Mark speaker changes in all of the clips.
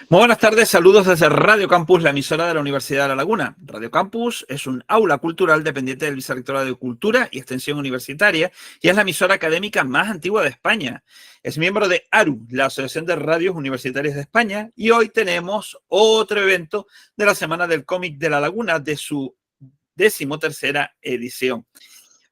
Speaker 1: Muy buenas tardes, saludos desde Radio Campus, la emisora de la Universidad de La Laguna. Radio Campus es un aula cultural dependiente del Vicerrectorado de Cultura y Extensión Universitaria y es la emisora académica más antigua de España. Es miembro de ARU, la Asociación de Radios Universitarias de España, y hoy tenemos otro evento de la Semana del Cómic de La Laguna de su 13ª edición.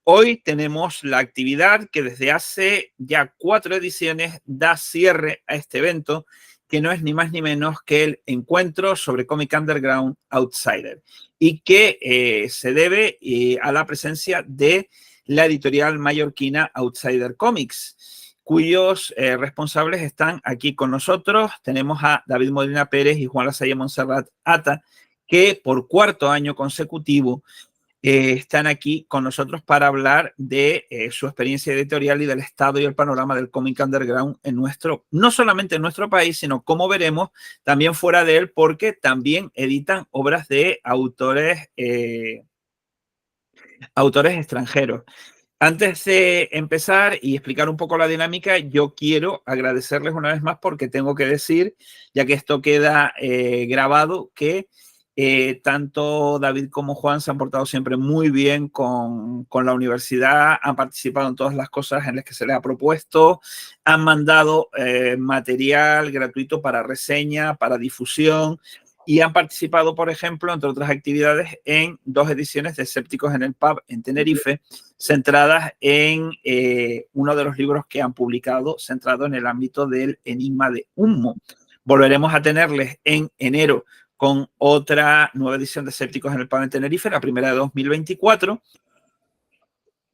Speaker 1: Hoy tenemos la actividad que desde hace ya 4 ediciones da cierre a este evento, que no es ni más ni menos que el encuentro sobre cómic underground Outsider y que se debe a la presencia de la editorial mallorquina Outsider Comics, cuyos responsables están aquí con nosotros. Tenemos a David Molina Pérez y Juan Lasalle Montserrat Ata, que por 4º año consecutivo están aquí con nosotros para hablar de su experiencia editorial y del estado y el panorama del cómic underground en no solamente en nuestro país, sino, como veremos, también fuera de él, porque también editan obras de autores extranjeros. Antes de empezar y explicar un poco la dinámica, yo quiero agradecerles una vez más, porque tengo que decir, ya que esto queda grabado, que tanto David como Juan se han portado siempre muy bien con la universidad, han participado en todas las cosas en las que se les ha propuesto, han mandado material gratuito para reseña, para difusión, y han participado, por ejemplo, entre otras actividades, en 2 ediciones de Escépticos en el Pub en Tenerife, centradas en uno de los libros que han publicado, centrado en el ámbito del enigma de Unmo. Volveremos a tenerles en enero con otra nueva edición de Escépticos en el Pub en Tenerife, la primera de 2024,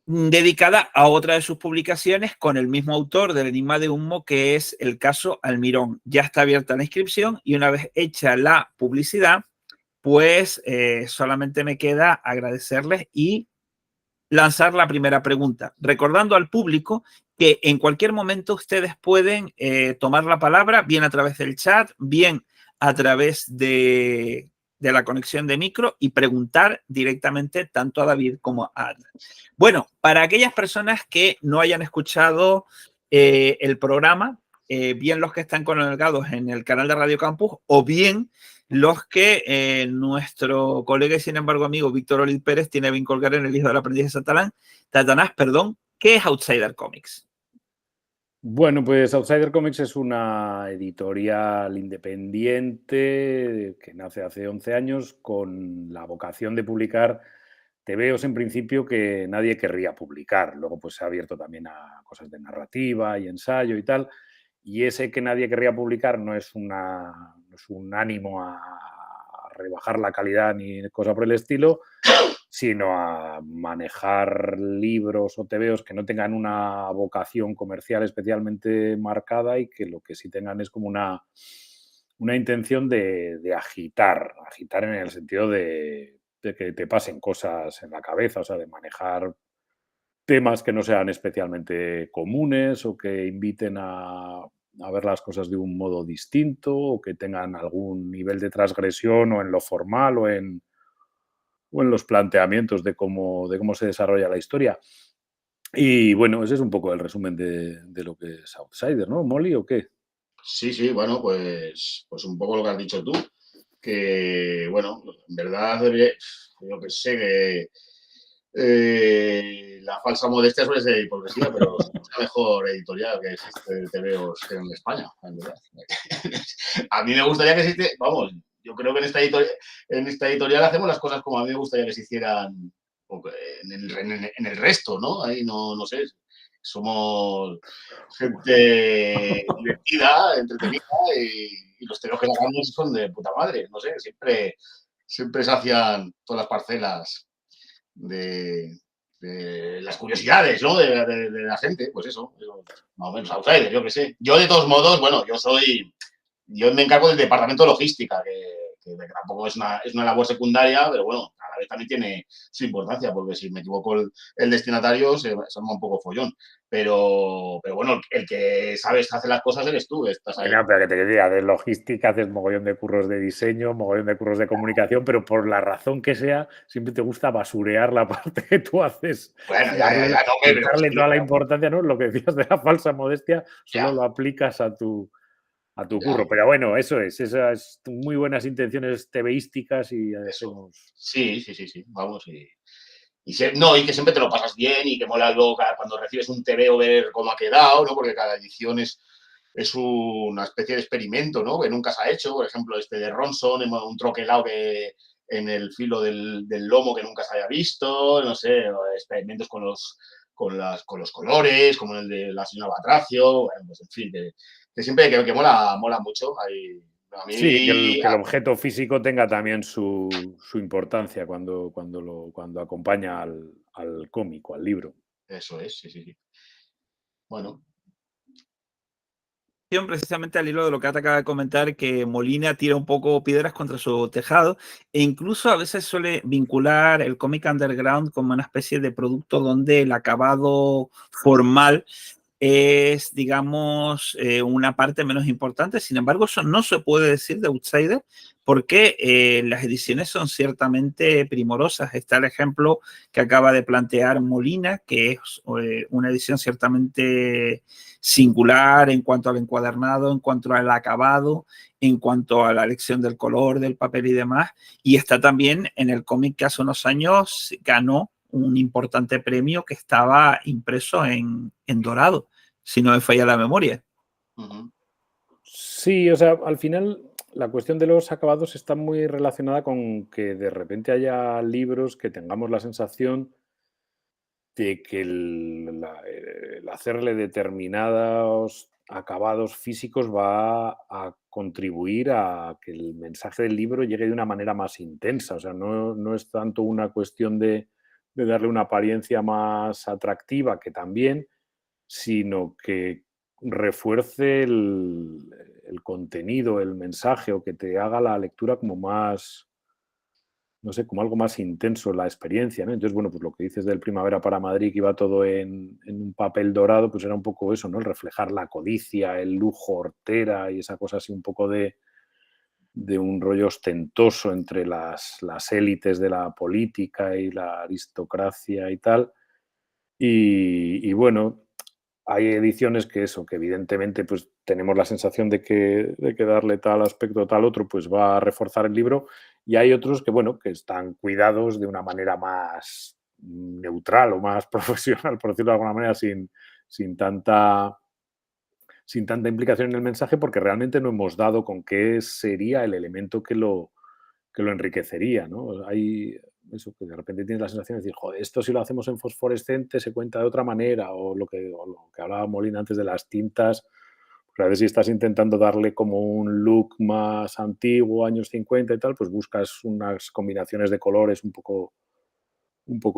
Speaker 1: dedicada a otra de sus publicaciones con el mismo autor del enigma de Unmo, que es el caso Almirón. Ya está abierta la inscripción y una vez hecha la publicidad, pues solamente me queda agradecerles y lanzar la primera pregunta, recordando al público que en cualquier momento ustedes pueden tomar la palabra, bien a través del chat, bien a través de la conexión de micro, y preguntar directamente tanto a David como a Ana. Bueno, para aquellas personas que no hayan escuchado el programa, bien los que están colgados en el canal de Radio Campus, o bien los que nuestro colega y sin embargo amigo Víctor Olid Pérez tiene bien colgar en El hijo del aprendiz de Satanás, ¿qué es Outsider Comics?
Speaker 2: Bueno, pues Outsider Comics es una editorial independiente que nace hace 11 años con la vocación de publicar tebeos en principio que nadie querría publicar. Luego pues se ha abierto también a cosas de narrativa y ensayo y tal. Y ese que nadie querría publicar no es un ánimo a rebajar la calidad ni cosa por el estilo, sino a manejar libros o tebeos que no tengan una vocación comercial especialmente marcada y que lo que sí tengan es como una intención de agitar en el sentido de que te pasen cosas en la cabeza, o sea, de manejar temas que no sean especialmente comunes o que inviten a ver las cosas de un modo distinto o que tengan algún nivel de transgresión o en lo formal o en los planteamientos de cómo se desarrolla la historia. Y bueno, ese es un poco el resumen de lo que es Outsider, ¿no, Molly, o qué?
Speaker 3: Sí, bueno, pues un poco lo que has dicho tú, que bueno, en verdad, yo que sé, que la falsa modestia suele ser hipocresía, pero es la mejor editorial que existe de TVOs en España, en verdad. A mí me gustaría que existe, vamos, yo creo que en esta editorial hacemos las cosas como a mí me gustaría que se hicieran en el resto, ¿no? Ahí no sé, somos gente divertida, entretenida y los tebeos que sacamos son de puta madre, no sé, siempre se hacían todas las parcelas de las curiosidades, ¿no? De la gente, pues eso, más o menos, outsider, yo qué sé. Yo, de todos modos, bueno, yo me encargo del departamento de logística, que tampoco es una labor secundaria, pero bueno, a la vez también tiene su importancia, porque si me equivoco el destinatario se arma un poco follón. Pero bueno, el que sabes hacer las cosas eres tú, estás ahí.
Speaker 2: Bueno, pero que te diga, de logística haces mogollón de curros de diseño, mogollón de curros de comunicación, pero por la razón que sea, siempre te gusta basurear la parte que tú haces.
Speaker 3: Bueno, darle
Speaker 2: toda la importancia, ¿no? Lo que decías de la falsa modestia, solo lo aplicas a tu a tu
Speaker 3: Ya,
Speaker 2: curro. Pero bueno, eso es, esas muy buenas intenciones tebeísticas y
Speaker 3: eso.
Speaker 2: hacemos...
Speaker 3: Sí, vamos, no, y que siempre te lo pasas bien y que mola luego cuando recibes un TVO ver cómo ha quedado, ¿no? Porque cada edición es una especie de experimento, ¿no? Que nunca se ha hecho. Por ejemplo, este de Ronson, un troquelado que en el filo del lomo que nunca se haya visto, no sé, experimentos con los colores, como el de la señora Batracio, bueno, pues en fin, que siempre que mola mucho. A
Speaker 2: Sí,
Speaker 3: mí,
Speaker 2: que el objeto físico tenga también su importancia cuando acompaña al cómic o al libro.
Speaker 3: eso es, sí. Bueno,
Speaker 1: Precisamente al hilo de lo que te acaba de comentar, que Molina tira un poco piedras contra su tejado e incluso a veces suele vincular el cómic underground como una especie de producto donde el acabado formal es, digamos, una parte menos importante. Sin embargo, eso no se puede decir de Outsider porque las ediciones son ciertamente primorosas. Está el ejemplo que acaba de plantear Molina, que es una edición ciertamente singular en cuanto al encuadernado, en cuanto al acabado, en cuanto a la elección del color, del papel y demás. Y está también en el cómic que hace unos años ganó un importante premio que estaba impreso en dorado, si no me falla la memoria.
Speaker 2: Sí, o sea, al final la cuestión de los acabados está muy relacionada con que de repente haya libros que tengamos la sensación de que el hacerle determinados acabados físicos va a contribuir a que el mensaje del libro llegue de una manera más intensa. O sea, no es tanto una cuestión de darle una apariencia más atractiva, que también, sino que refuerce el contenido, el mensaje, o que te haga la lectura como más, no sé, como algo más intenso la experiencia, ¿no? Entonces, bueno, pues lo que dices del Primavera para Madrid, que iba todo en un papel dorado, pues era un poco eso, ¿no? El reflejar la codicia, el lujo hortera y esa cosa así un poco de un rollo ostentoso entre las élites de la política y la aristocracia y tal. Y bueno, hay ediciones que eso, que evidentemente pues tenemos la sensación de que darle tal aspecto, tal otro, pues va a reforzar el libro, y hay otros que, bueno, que están cuidados de una manera más neutral o más profesional, por decirlo de alguna manera, sin tanta, sin tanta implicación en el mensaje, porque realmente no hemos dado con qué sería el elemento que lo enriquecería, ¿no? Hay eso, que de repente tienes la sensación de decir, joder, esto si lo hacemos en fosforescente se cuenta de otra manera, o lo que hablaba Molina antes de las tintas, pues a ver si estás intentando darle como un look más antiguo, años 50 y tal, pues buscas unas combinaciones de colores un poco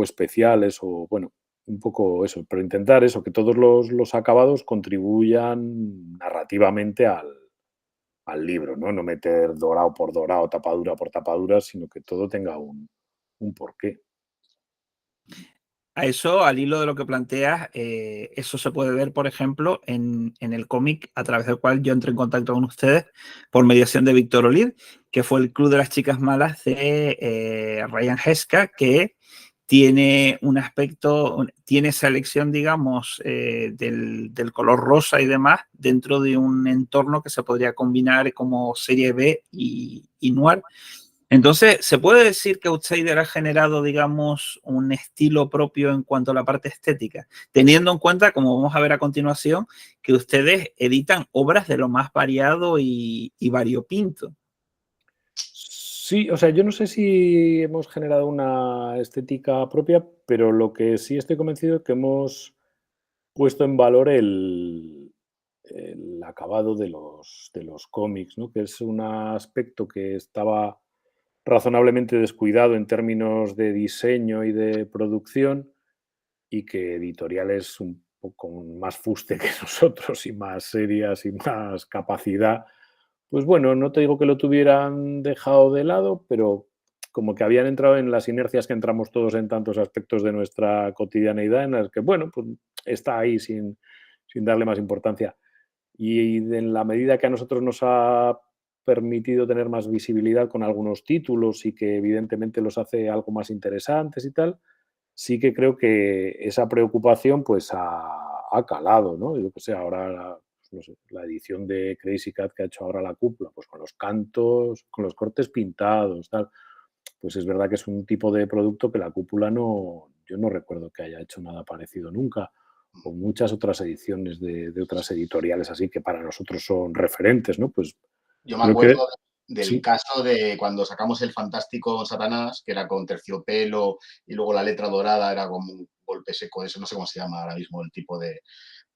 Speaker 2: especiales, o bueno, un poco eso, pero intentar eso, que todos los acabados contribuyan narrativamente al libro, ¿no? No meter dorado por dorado, tapadura por tapadura, sino que todo tenga un porqué.
Speaker 1: A eso, al hilo de lo que planteas, eso se puede ver, por ejemplo, en el cómic a través del cual yo entré en contacto con ustedes por mediación de Víctor Olid, que fue el Club de las Chicas Malas de Ryan Heska, que tiene un aspecto, tiene esa elección, digamos, del color rosa y demás dentro de un entorno que se podría combinar como serie B y noir. Entonces, ¿se puede decir que Outsider ha generado, digamos, un estilo propio en cuanto a la parte estética? Teniendo en cuenta, como vamos a ver a continuación, que ustedes editan obras de lo más variado y variopinto.
Speaker 2: Sí, o sea, yo no sé si hemos generado una estética propia, pero lo que sí estoy convencido es que hemos puesto en valor el acabado de los cómics, ¿no? Que es un aspecto que estaba razonablemente descuidado en términos de diseño y de producción, y que editoriales un poco más fuste que nosotros y más serias y más capacidad, pues bueno, no te digo que lo tuvieran dejado de lado, pero como que habían entrado en las inercias que entramos todos en tantos aspectos de nuestra cotidianeidad, en las que, bueno, pues está ahí sin darle más importancia. Y en la medida que a nosotros nos ha permitido tener más visibilidad con algunos títulos, y que evidentemente los hace algo más interesantes y tal, sí que creo que esa preocupación pues ha calado, ¿no? Yo que sé, ahora pues no sé, la edición de Crazy Cat que ha hecho ahora la Cúpula, pues con los cantos, con los cortes pintados, tal. Pues es verdad que es un tipo de producto que la Cúpula yo no recuerdo que haya hecho nada parecido nunca, o muchas otras ediciones de otras editoriales así que para nosotros son referentes, ¿no? Pues
Speaker 3: Yo me
Speaker 2: creo que
Speaker 3: acuerdo del
Speaker 2: sí.
Speaker 3: caso de cuando sacamos el Fantástico Satanás, que era con terciopelo y luego la letra dorada era como un golpe seco, eso no sé cómo se llama ahora mismo el tipo de,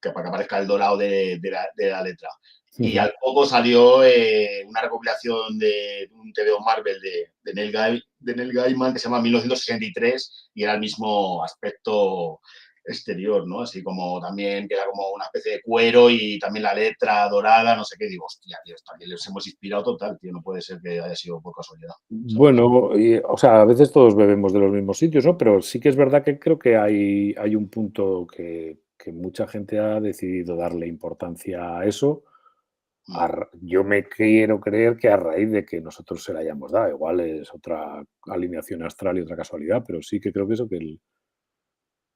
Speaker 3: que para que aparezca el dorado de la letra. Y
Speaker 2: Ujú.
Speaker 3: al poco salió una recopilación de un TVO Marvel de Neil Gaiman que se llama 1963 y era el mismo aspecto exterior, ¿no? Así como también que era como una especie de cuero y también la letra dorada, no sé qué. Digo, hostia, tío, también les hemos inspirado total, tío, no puede ser que haya sido por casualidad, ¿sabes?
Speaker 2: Bueno, o sea, a veces todos bebemos de los mismos sitios, ¿no? Pero sí que es verdad que creo que hay un punto que mucha gente ha decidido darle importancia a eso. Yo me quiero creer que a raíz de que nosotros se la hayamos dado, igual es otra alineación astral y otra casualidad, pero sí que creo que eso, que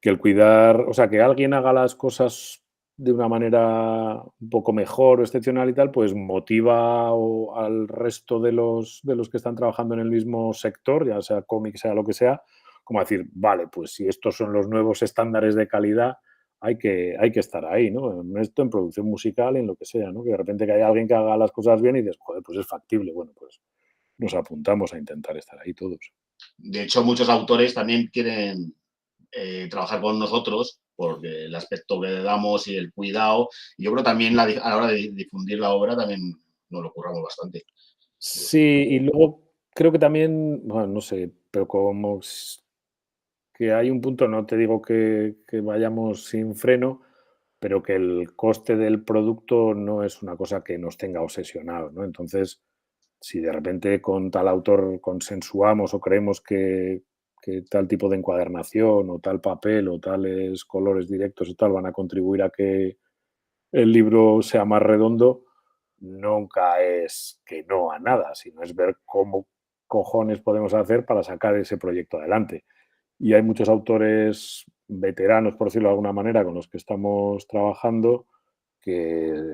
Speaker 2: el cuidar, o sea, que alguien haga las cosas de una manera un poco mejor o excepcional y tal, pues motiva al resto de los que están trabajando en el mismo sector, ya sea cómic, sea lo que sea, como a decir, vale, pues si estos son los nuevos estándares de calidad, hay que estar ahí, ¿no? En esto, en producción musical, en lo que sea, ¿no? Que de repente que haya alguien que haga las cosas bien y dices, joder, pues es factible. Bueno, pues nos apuntamos a intentar estar ahí todos.
Speaker 3: De hecho, muchos autores también quieren trabajar con nosotros porque el aspecto que le damos y el cuidado. Y yo creo también a la hora de difundir la obra también nos lo curramos bastante.
Speaker 2: Sí, y luego creo que también, bueno, no sé, pero como que hay un punto, no te digo que vayamos sin freno, pero que el coste del producto no es una cosa que nos tenga obsesionados, ¿no? Entonces, si de repente con tal autor consensuamos o creemos que tal tipo de encuadernación o tal papel o tales colores directos o tal van a contribuir a que el libro sea más redondo, nunca es que no a nada, sino es ver cómo cojones podemos hacer para sacar ese proyecto adelante. Y hay muchos autores veteranos, por decirlo de alguna manera, con los que estamos trabajando, que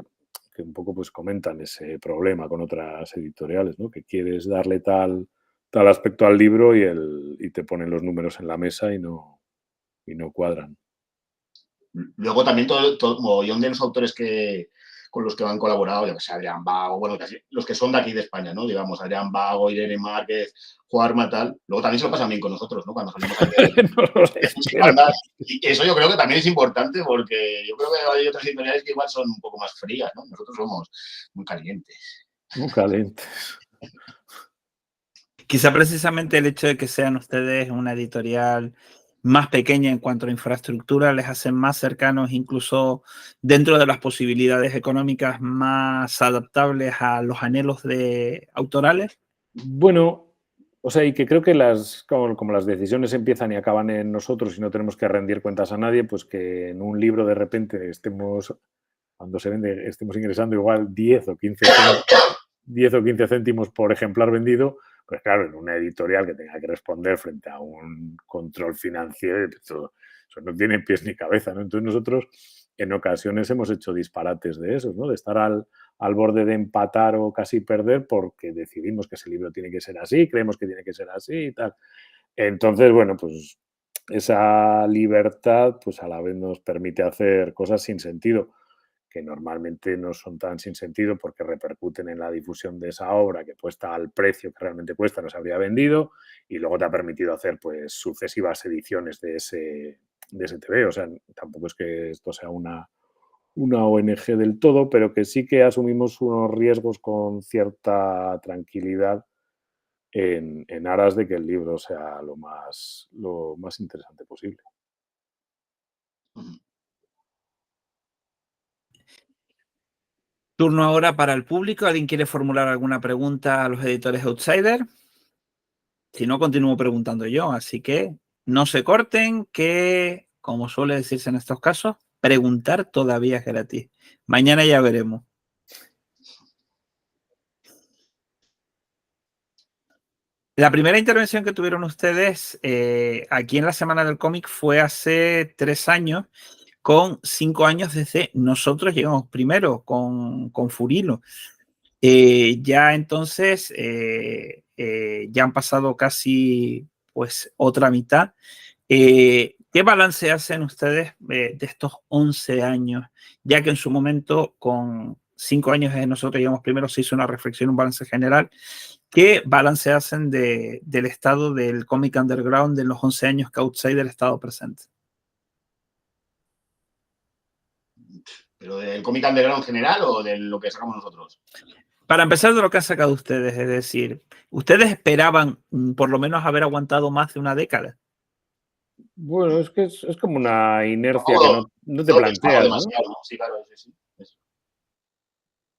Speaker 2: un poco pues comentan ese problema con otras editoriales, ¿no? Que quieres darle tal aspecto al libro y te ponen los números en la mesa y no cuadran.
Speaker 3: Luego también todo mogollón de los autores con los que han colaborado, ya que sea Adrián Vago, bueno, casi los que son de aquí de España, ¿no? Digamos, Adrián Vago, Irene Márquez, Juarma, tal. Luego también se lo pasan bien con nosotros, ¿no? Cuando salimos ahí
Speaker 2: No lo
Speaker 3: de
Speaker 2: espero.
Speaker 3: Musical. Y eso yo creo que también es importante porque yo creo que hay otras editoriales que igual son un poco más frías, ¿no? Nosotros somos muy calientes.
Speaker 2: Muy caliente.
Speaker 1: Quizá precisamente el hecho de que sean ustedes una editorial más pequeña en cuanto a infraestructura les hace más cercanos, incluso dentro de las posibilidades económicas más adaptables a los anhelos de autorales.
Speaker 2: Bueno, o sea, y que creo que como las decisiones empiezan y acaban en nosotros y no tenemos que rendir cuentas a nadie, pues que en un libro de repente cuando se vende, estemos ingresando igual 10 o 15 céntimos por ejemplar vendido, pues claro, en una editorial que tenga que responder frente a un control financiero, eso no tiene pies ni cabeza, ¿no? Entonces nosotros en ocasiones hemos hecho disparates de esos, ¿no? De estar al borde de empatar o casi perder porque decidimos que ese libro tiene que ser así, creemos que tiene que ser así y tal. Entonces, bueno, pues esa libertad pues a la vez nos permite hacer cosas sin sentido, que normalmente no son tan sin sentido porque repercuten en la difusión de esa obra que puesta al precio que realmente cuesta no se habría vendido y luego te ha permitido hacer pues sucesivas ediciones de ese TV. O sea, tampoco es que esto sea una ONG del todo, pero que sí que asumimos unos riesgos con cierta tranquilidad en aras de que el libro sea lo más interesante posible.
Speaker 1: Turno ahora para el público. ¿Alguien quiere formular alguna pregunta a los editores Outsider? Si no, continúo preguntando yo. Así que no se corten, que, como suele decirse en estos casos, preguntar todavía es gratis. Mañana ya veremos. La primera intervención que tuvieron ustedes aquí en la Semana del Cómic fue hace 3 años, con 5 años desde nosotros llegamos primero con Furilo. Ya entonces, ya han pasado casi pues otra mitad. ¿Qué balance hacen ustedes de estos 11 años? Ya que en su momento, con 5 años desde nosotros llegamos primero, se hizo una reflexión, un balance general. ¿Qué balance hacen del estado del cómic underground de los 11 años que Outsider ha estado presente?
Speaker 3: ¿Pero del cómic underground en general o de lo que sacamos nosotros?
Speaker 1: Para empezar, de lo que han sacado ustedes, es decir, ¿ustedes esperaban por lo menos haber aguantado más de una década?
Speaker 2: Bueno, es que es como una inercia que
Speaker 3: No,
Speaker 2: no te
Speaker 3: lo pensaba
Speaker 2: planteas, ¿no?
Speaker 3: demasiado, ¿no? Sí, claro, sí.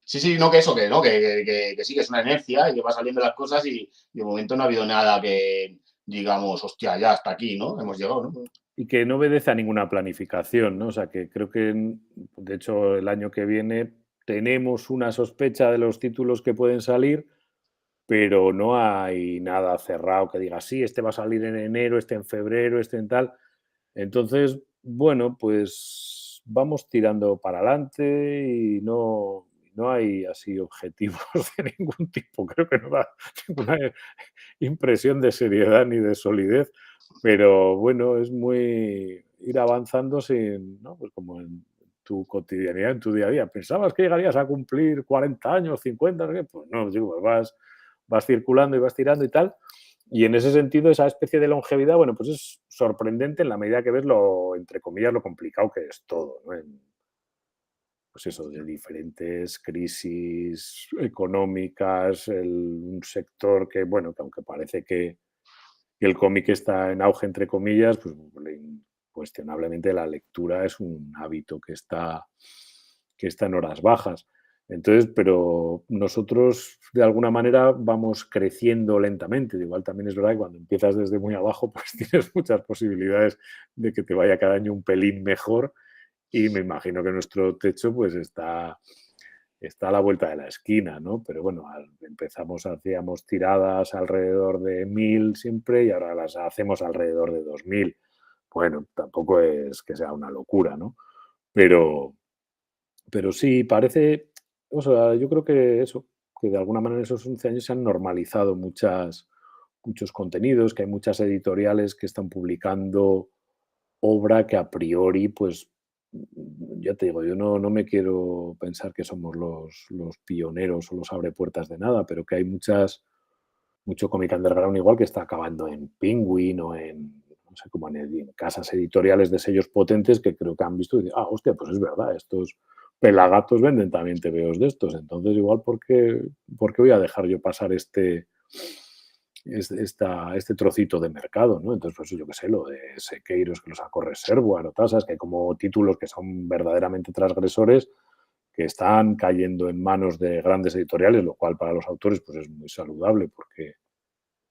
Speaker 3: Sí, no, que eso, que no, que sí, que es una inercia y que va saliendo las cosas y de momento no ha habido nada que digamos, hostia, ya hasta aquí, ¿no? Hemos llegado, ¿no?
Speaker 2: Y que no obedece a ninguna planificación, ¿no? O sea, que creo que, de hecho, el año que viene tenemos una sospecha de los títulos que pueden salir, pero no hay nada cerrado que diga, sí, este va a salir en enero, este en febrero, este en tal. Entonces, bueno, pues vamos tirando para adelante y no hay así objetivos de ningún tipo. Creo que no da ninguna impresión de seriedad ni de solidez, pero bueno, es muy ir avanzando sin, ¿no? Pues como en tu cotidianidad, en tu día a día. ¿Pensabas que llegarías a cumplir 40 años, 50? ¿No? Pues no, digo, vas circulando y vas tirando y tal. Y en ese sentido, esa especie de longevidad, bueno, pues es sorprendente en la medida que ves lo, entre comillas, lo complicado que es todo, ¿no? Pues eso, de diferentes crisis económicas, un sector que, bueno, que aunque parece que el cómic está en auge, entre comillas, pues incuestionablemente la lectura es un hábito que está en horas bajas. Entonces, pero nosotros de alguna manera vamos creciendo lentamente. Igual también es verdad que cuando empiezas desde muy abajo, pues tienes muchas posibilidades de que te vaya cada año un pelín mejor y me imagino que nuestro techo pues está a la vuelta de la esquina, ¿no? Pero bueno, hacíamos tiradas alrededor de 1000 siempre y ahora las hacemos alrededor de 2000. Bueno, tampoco es que sea una locura, ¿no? Pero, pero sí, parece, o sea, yo creo que eso, que de alguna manera en esos 11 años se han normalizado muchos contenidos, que hay muchas editoriales que están publicando obra que a priori, pues, ya te digo, yo no me quiero pensar que somos los pioneros o los abrepuertas de nada, pero que hay mucho cómic underground igual que está acabando en Penguin o no sé, como en casas editoriales de sellos potentes que creo que han visto y dicen, hostia, pues es verdad, estos pelagatos venden también tebeos de estos, entonces igual, ¿por qué voy a dejar yo pasar este trocito de mercado, ¿no? Entonces, pues yo qué sé, lo de Sequeiros que lo sacó Reservoir o tasas, que hay como títulos que son verdaderamente transgresores que están cayendo en manos de grandes editoriales, lo cual para los autores pues es muy saludable porque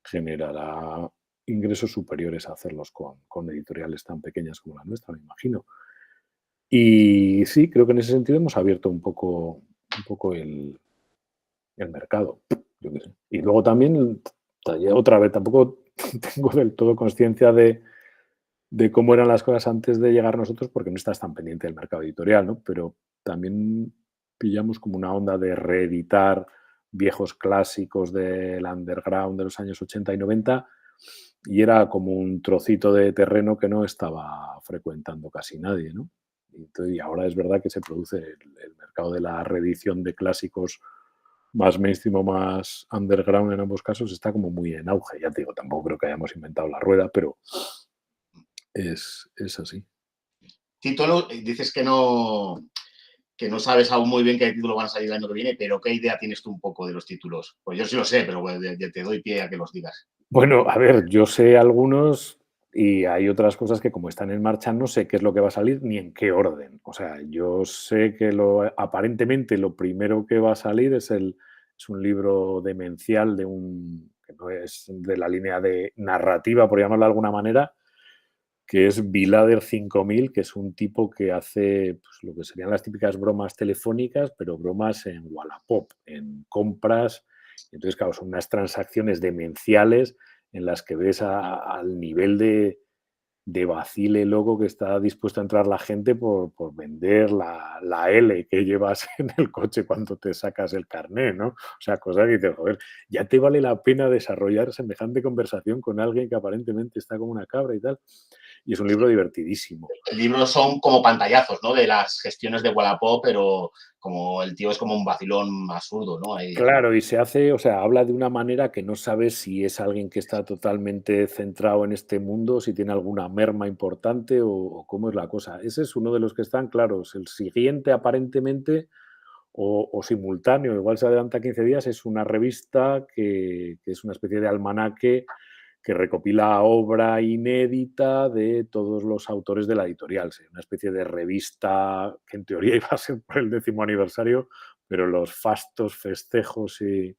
Speaker 2: generará ingresos superiores a hacerlos con editoriales tan pequeñas como la nuestra, me imagino. Y sí, creo que en ese sentido hemos abierto un poco el mercado, yo qué sé. Y luego también, otra vez, tampoco tengo del todo conciencia de cómo eran las cosas antes de llegar nosotros, porque no estás tan pendiente del mercado editorial, ¿no? Pero también pillamos como una onda de reeditar viejos clásicos del underground de los años 80 y 90 y era como un trocito de terreno que no estaba frecuentando casi nadie, ¿no? Y ahora es verdad que se produce el mercado de la reedición de clásicos más mainstream o más underground en ambos casos está como muy en auge. Ya te digo, tampoco creo que hayamos inventado la rueda, pero es así.
Speaker 3: Título, dices que no sabes aún muy bien qué título van a salir el año que viene, pero ¿qué idea tienes tú un poco de los títulos? Pues yo sí lo sé, pero bueno, te doy pie a que los digas.
Speaker 2: Bueno, a ver, yo sé algunos y hay otras cosas que como están en marcha no sé qué es lo que va a salir ni en qué orden. O sea, yo sé que aparentemente lo primero que va a salir es un libro demencial que no es de la línea de narrativa, por llamarlo de alguna manera, que es Bilader 5000, que es un tipo que hace pues, lo que serían las típicas bromas telefónicas, pero bromas en Wallapop, en compras. Entonces, claro, son unas transacciones demenciales en las que ves al nivel de vacile loco que está dispuesto a entrar la gente por vender la L que llevas en el coche cuando te sacas el carné, ¿no? O sea, cosas que dices, joder, ya te vale la pena desarrollar semejante conversación con alguien que aparentemente está como una cabra y tal. Y es un libro divertidísimo.
Speaker 3: El libro son como pantallazos, ¿no? De las gestiones de Wallapop, pero como el tío es como un vacilón absurdo, ¿no? Ahí,
Speaker 2: Claro, y se hace, o sea, habla de una manera que no sabes si es alguien que está totalmente centrado en este mundo, si tiene alguna merma importante o cómo es la cosa. Ese es uno de los que están claros. El siguiente, aparentemente, o simultáneo, igual se adelanta 15 días, es una revista que es una especie de almanaque que recopila obra inédita de todos los autores de la editorial. Sí, una especie de revista que en teoría iba a ser por el 10º aniversario, pero los fastos, festejos y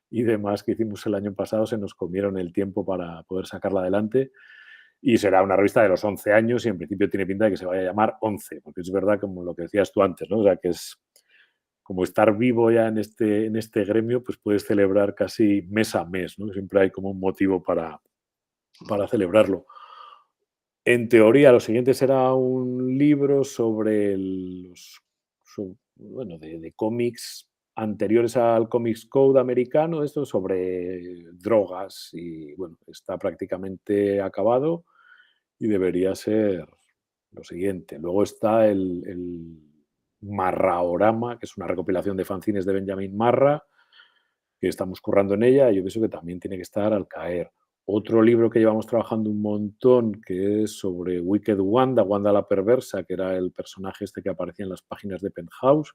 Speaker 2: demás que hicimos el año pasado se nos comieron el tiempo para poder sacarla adelante. Y será una revista de los 11 años y en principio tiene pinta de que se vaya a llamar 11, porque es verdad, como lo que decías tú antes, ¿no? O sea, que es como estar vivo ya en este gremio, pues puedes celebrar casi mes a mes, ¿no? Siempre hay como un motivo para celebrarlo. En teoría, lo siguiente será un libro sobre bueno, de cómics anteriores al Comics Code americano, esto sobre drogas y bueno, está prácticamente acabado y debería ser lo siguiente. Luego está el Marraorama, que es una recopilación de fanzines de Benjamin Marra, que estamos currando en ella y yo pienso que también tiene que estar al caer. Otro libro que llevamos trabajando un montón, que es sobre Wicked Wanda, Wanda la perversa, que era el personaje este que aparecía en las páginas de Penthouse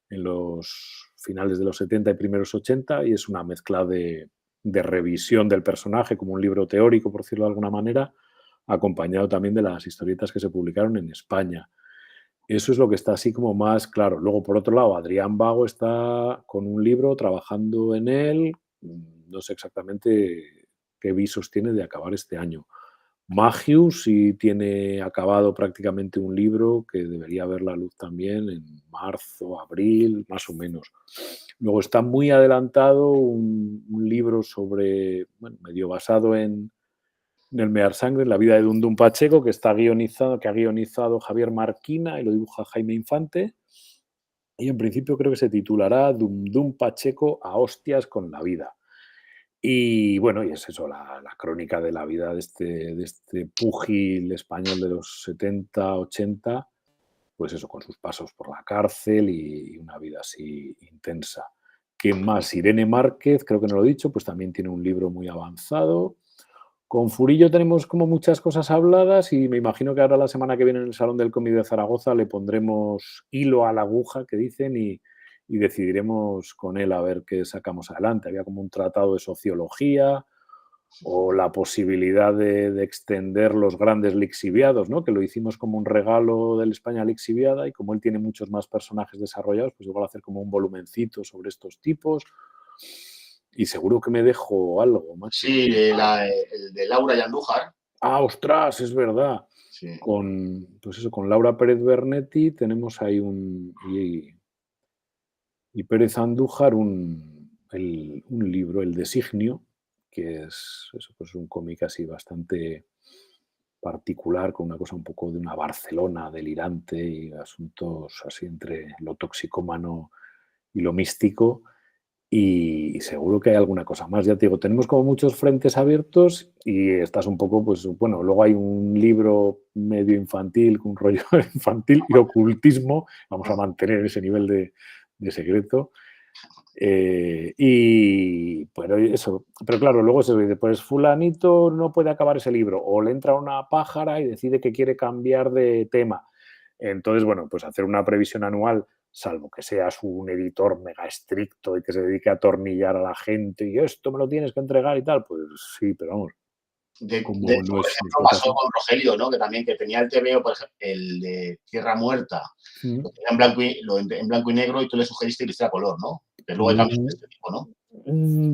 Speaker 2: en los finales de los 70 y primeros 80, y es una mezcla de revisión del personaje, como un libro teórico, por decirlo de alguna manera, acompañado también de las historietas que se publicaron en España. Eso es lo que está así como más claro. Luego, por otro lado, Adrián Vago está con un libro trabajando en él. No sé exactamente qué visos tiene de acabar este año. Magius sí tiene acabado prácticamente un libro que debería ver la luz también en marzo, abril, más o menos. Luego está muy adelantado un libro sobre, bueno, medio basado en el Mear Sangre, en la vida de Dundum Pacheco, que está guionizado, que ha guionizado Javier Marquina y lo dibuja Jaime Infante. Y en principio creo que se titulará Dundum Pacheco a hostias con la vida. Y bueno, y es eso, la crónica de la vida de este púgil español de los 70, 80, pues eso, con sus pasos por la cárcel y una vida así intensa. ¿Qué más? Irene Márquez, creo que no lo he dicho, pues también tiene un libro muy avanzado. Con Furillo tenemos como muchas cosas habladas y me imagino que ahora la semana que viene en el Salón del Cómic de Zaragoza le pondremos hilo a la aguja, que dicen, y decidiremos con él a ver qué sacamos adelante. Había como un tratado de sociología o la posibilidad de extender los grandes lixiviados, ¿no? Que lo hicimos como un regalo del España lixiviada y como él tiene muchos más personajes desarrollados, pues igual hacer como un volumencito sobre estos tipos. Y seguro que me dejo algo, macho.
Speaker 3: sí, el de Laura y Andújar.
Speaker 2: Ah, ostras, es verdad.
Speaker 3: Sí.
Speaker 2: Pues eso, con Laura Pérez Bernetti tenemos ahí y Pérez Andújar un libro, El Designio, que es eso, pues un cómic así bastante particular, con una cosa un poco de una Barcelona delirante y asuntos así entre lo toxicómano y lo místico. Y seguro que hay alguna cosa más. Ya te digo, tenemos como muchos frentes abiertos y estás un poco, pues bueno, luego hay un libro medio infantil, con un rollo infantil y ocultismo. Vamos a mantener ese nivel de secreto. Pero eso, pero claro, luego se dice, pues fulanito no puede acabar ese libro o le entra una pájara y decide que quiere cambiar de tema. Entonces, bueno, pues hacer una previsión anual, salvo que seas un editor mega estricto y que se dedique a atornillar a la gente y esto me lo tienes que entregar y tal, pues sí, pero vamos, como
Speaker 3: Por
Speaker 2: no es
Speaker 3: ejemplo,
Speaker 2: nuestro
Speaker 3: pasó
Speaker 2: caso.
Speaker 3: con Rogelio, ¿no? Que también que tenía el TVO, por ejemplo, el de Tierra Muerta,
Speaker 2: Mm.
Speaker 3: lo tenía en blanco y negro y tú le sugeriste que lo hiciera color, ¿no? Pero luego hay cambios de
Speaker 2: Mm,
Speaker 3: este tipo, ¿no?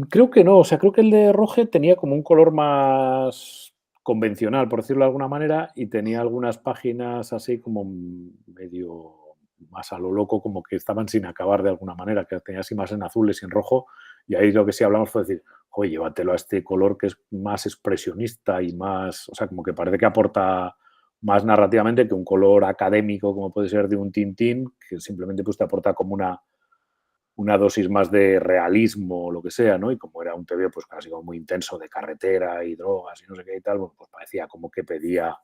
Speaker 2: Creo que no, o sea, creo que el de Roge tenía como un color más convencional, por decirlo de alguna manera, y tenía algunas páginas así como medio más a lo loco, como que estaban sin acabar de alguna manera, que tenía así más en azules y en rojo, y ahí lo que sí hablamos fue decir, oye, llévatelo a este color que es más expresionista y más, o sea, como que parece que aporta más narrativamente que un color académico como puede ser de un Tintín, que simplemente pues te aporta como una dosis más de realismo o lo que sea, ¿no? Y como era un TVO pues casi como muy intenso de carretera y drogas y no sé qué y tal, bueno, pues parecía como que pedía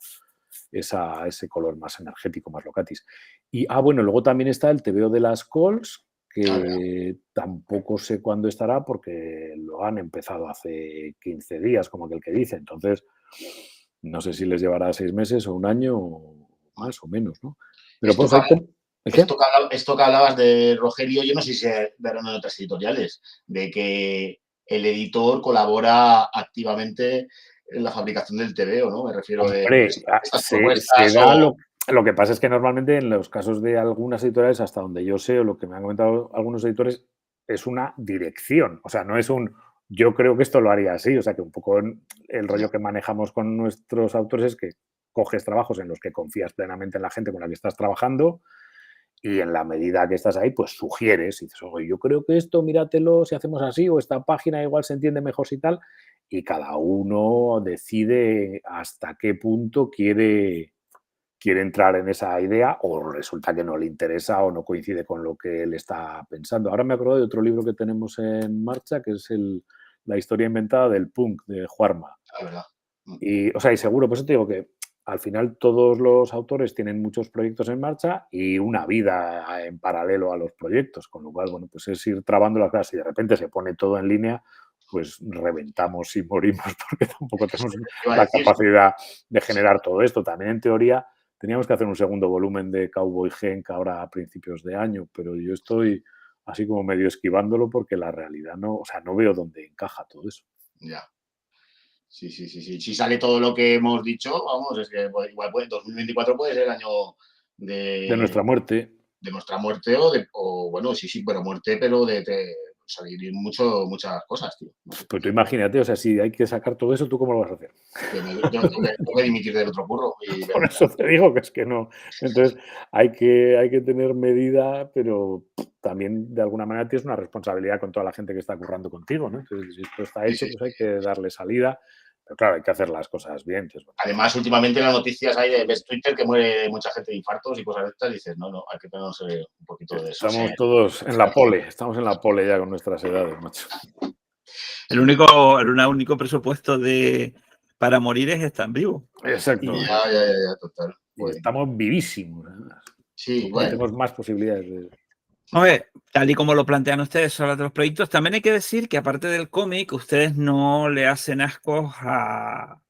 Speaker 2: ese color más energético, más locatis. Y, bueno, luego también está el TVO de las Cols, que tampoco sé cuándo estará porque lo han empezado hace 15 días, como aquel que dice. Entonces, no sé si les llevará 6 meses o un año o más o menos, ¿no? Pero
Speaker 3: Esto
Speaker 2: pues
Speaker 3: que,
Speaker 2: hay
Speaker 3: habla-
Speaker 2: como... ¿El qué?
Speaker 3: esto que hablabas de Rogelio, yo no sé si se verán en otras editoriales, de que el editor colabora activamente en la fabricación del TVO, ¿no? Me refiero de
Speaker 2: Hombre,
Speaker 3: estas
Speaker 2: se
Speaker 3: propuestas
Speaker 2: da
Speaker 3: o...
Speaker 2: lo que pasa es que normalmente en los casos de algunas editoriales, hasta donde yo sé, o lo que me han comentado algunos editores, es una dirección. O sea, no es un yo creo que esto lo haría así. O sea, que un poco el rollo que manejamos con nuestros autores es que coges trabajos en los que confías plenamente en la gente con la que estás trabajando y en la medida que estás ahí, pues sugieres y dices, oye, yo creo que esto, míratelo si hacemos así, o esta página igual se entiende mejor si tal, y cada uno decide hasta qué punto quiere entrar en esa idea o resulta que no le interesa o no coincide con lo que él está pensando. Ahora me acuerdo de otro libro que tenemos en marcha, que es La historia inventada del punk, de Juarma.
Speaker 3: La verdad.
Speaker 2: Y, o sea, y seguro, por eso te digo que al final todos los autores tienen muchos proyectos en marcha y una vida en paralelo a los proyectos, con lo cual, bueno, pues es ir trabando las cosas y de repente se pone todo en línea, pues reventamos y morimos porque tampoco tenemos
Speaker 3: Iba a
Speaker 2: la
Speaker 3: decir,
Speaker 2: capacidad de generar todo esto. También en teoría teníamos que hacer un segundo volumen de Cowboy Genk ahora a principios de año, pero yo estoy así como medio esquivándolo porque la realidad no, o sea, no veo dónde encaja todo eso.
Speaker 3: ya. Sí. Si sale todo lo que hemos dicho, vamos, es que igual 2024 puede ser el año
Speaker 2: De
Speaker 3: de,
Speaker 2: nuestra muerte.
Speaker 3: de nuestra muerte o bueno, sí, pero muerte, pero de salir muchas cosas, tío. No sé.
Speaker 2: Pues tú imagínate, o sea, si hay que sacar todo eso, ¿tú cómo lo vas a hacer?
Speaker 3: Yo tengo que dimitir del otro curro y
Speaker 2: Por eso te digo que es que no. Entonces, hay que tener medida, pero también de alguna manera tienes una responsabilidad con toda la gente que está currando contigo, ¿no? Entonces, si esto está
Speaker 3: sí,
Speaker 2: hecho,
Speaker 3: sí.
Speaker 2: pues hay que darle salida. Pero claro, hay que hacer las cosas bien. Entonces, bueno,
Speaker 3: Además, últimamente las noticias hay de ves Twitter que muere mucha gente de infartos y cosas de estas, y dices, no, hay que tenernos un poquito de
Speaker 2: estamos
Speaker 3: sosiego.
Speaker 2: todos en la pole, estamos en la pole ya con nuestras edades, macho.
Speaker 1: El único presupuesto para morir es estar vivo.
Speaker 2: Exacto.
Speaker 1: Y,
Speaker 3: Ya, total.
Speaker 2: Y
Speaker 3: Joder.
Speaker 2: estamos vivísimos, además.
Speaker 3: Sí,
Speaker 2: Todavía
Speaker 3: bueno,
Speaker 2: tenemos más posibilidades de...
Speaker 1: hombre, tal y como lo plantean ustedes sobre los proyectos, también hay que decir que aparte del cómic, ustedes no le hacen ascos a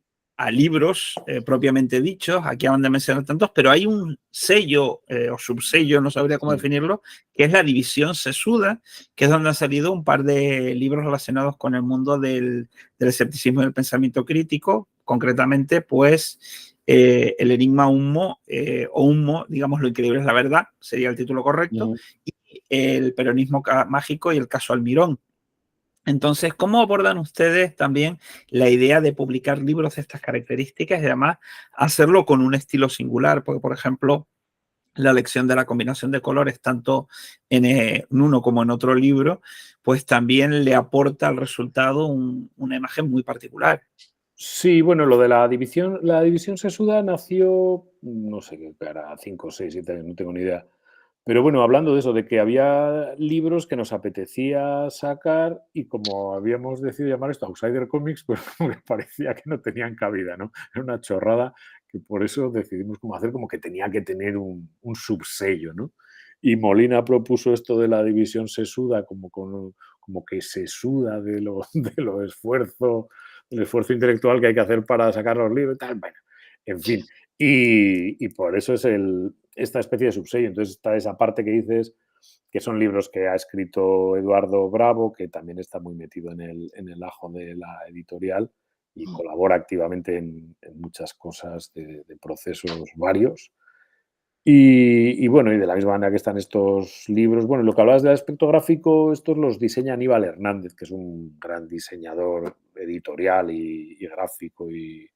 Speaker 1: libros propiamente dichos. Aquí acaban de mencionar tantos, pero hay un sello o subsello, no sabría cómo definirlo, que es la división Sesuda, que es donde han salido un par de libros relacionados con el mundo del escepticismo y del pensamiento crítico. Concretamente, pues, El enigma Humo, o Humo, digamos, lo increíble es la verdad, sería el título correcto, y el peronismo mágico y el caso Almirón. Entonces, ¿cómo abordan ustedes también la idea de publicar libros de estas características y además hacerlo con un estilo singular? Porque, por ejemplo, la elección de la combinación de colores, tanto en uno como en otro libro, pues también le aporta al resultado una imagen muy particular.
Speaker 2: Sí, bueno, lo de la división sesuda nació, no sé qué era, 5, 6, 7 años, no tengo ni idea. Pero bueno, hablando de eso, de que había libros que nos apetecía sacar y como habíamos decidido llamar esto Outsider Comics, pues como que parecía que no tenían cabida, ¿no? Era una chorrada que por eso decidimos como hacer como que tenía que tener un subsello, ¿no? Y Molina propuso esto de la división sesuda como que se suda de lo esfuerzo el esfuerzo intelectual que hay que hacer para sacar los libros y tal, bueno, en fin. Y por eso es esta especie de subsello. Entonces está esa parte que dices, que son libros que ha escrito Eduardo Bravo, que también está muy metido en el ajo de la editorial y colabora activamente en muchas cosas de procesos varios. Y bueno, y de la misma manera que están estos libros, bueno, lo que hablabas del aspecto gráfico, estos los diseña Aníbal Hernández, que es un gran diseñador editorial y gráfico, y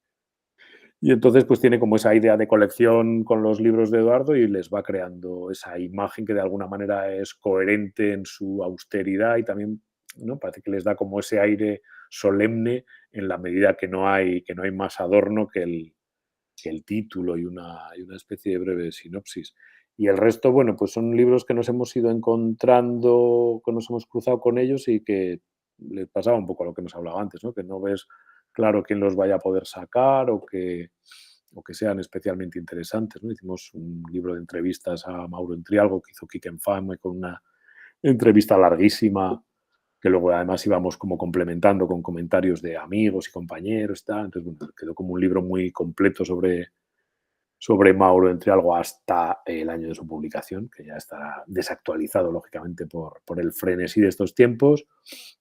Speaker 2: entonces pues tiene como esa idea de colección con los libros de Eduardo y les va creando esa imagen que de alguna manera es coherente en su austeridad y también ¿no? Parece que les da como ese aire solemne en la medida que no hay más adorno que el título y una especie de breve sinopsis. Y el resto, bueno, pues son libros que nos hemos ido encontrando, que nos hemos cruzado con ellos y que les pasaba un poco a lo que hemos hablado antes, ¿no? Que no ves claro quién los vaya a poder sacar o que sean especialmente interesantes, ¿no? Hicimos un libro de entrevistas a Mauro Entrialgo que hizo Kick&Fame con una entrevista larguísima que luego además íbamos como complementando con comentarios de amigos y compañeros, tal. Entonces, bueno, quedó como un libro muy completo sobre Mauro Entrialgo hasta el año de su publicación, que ya estará desactualizado, lógicamente, por el frenesí de estos tiempos.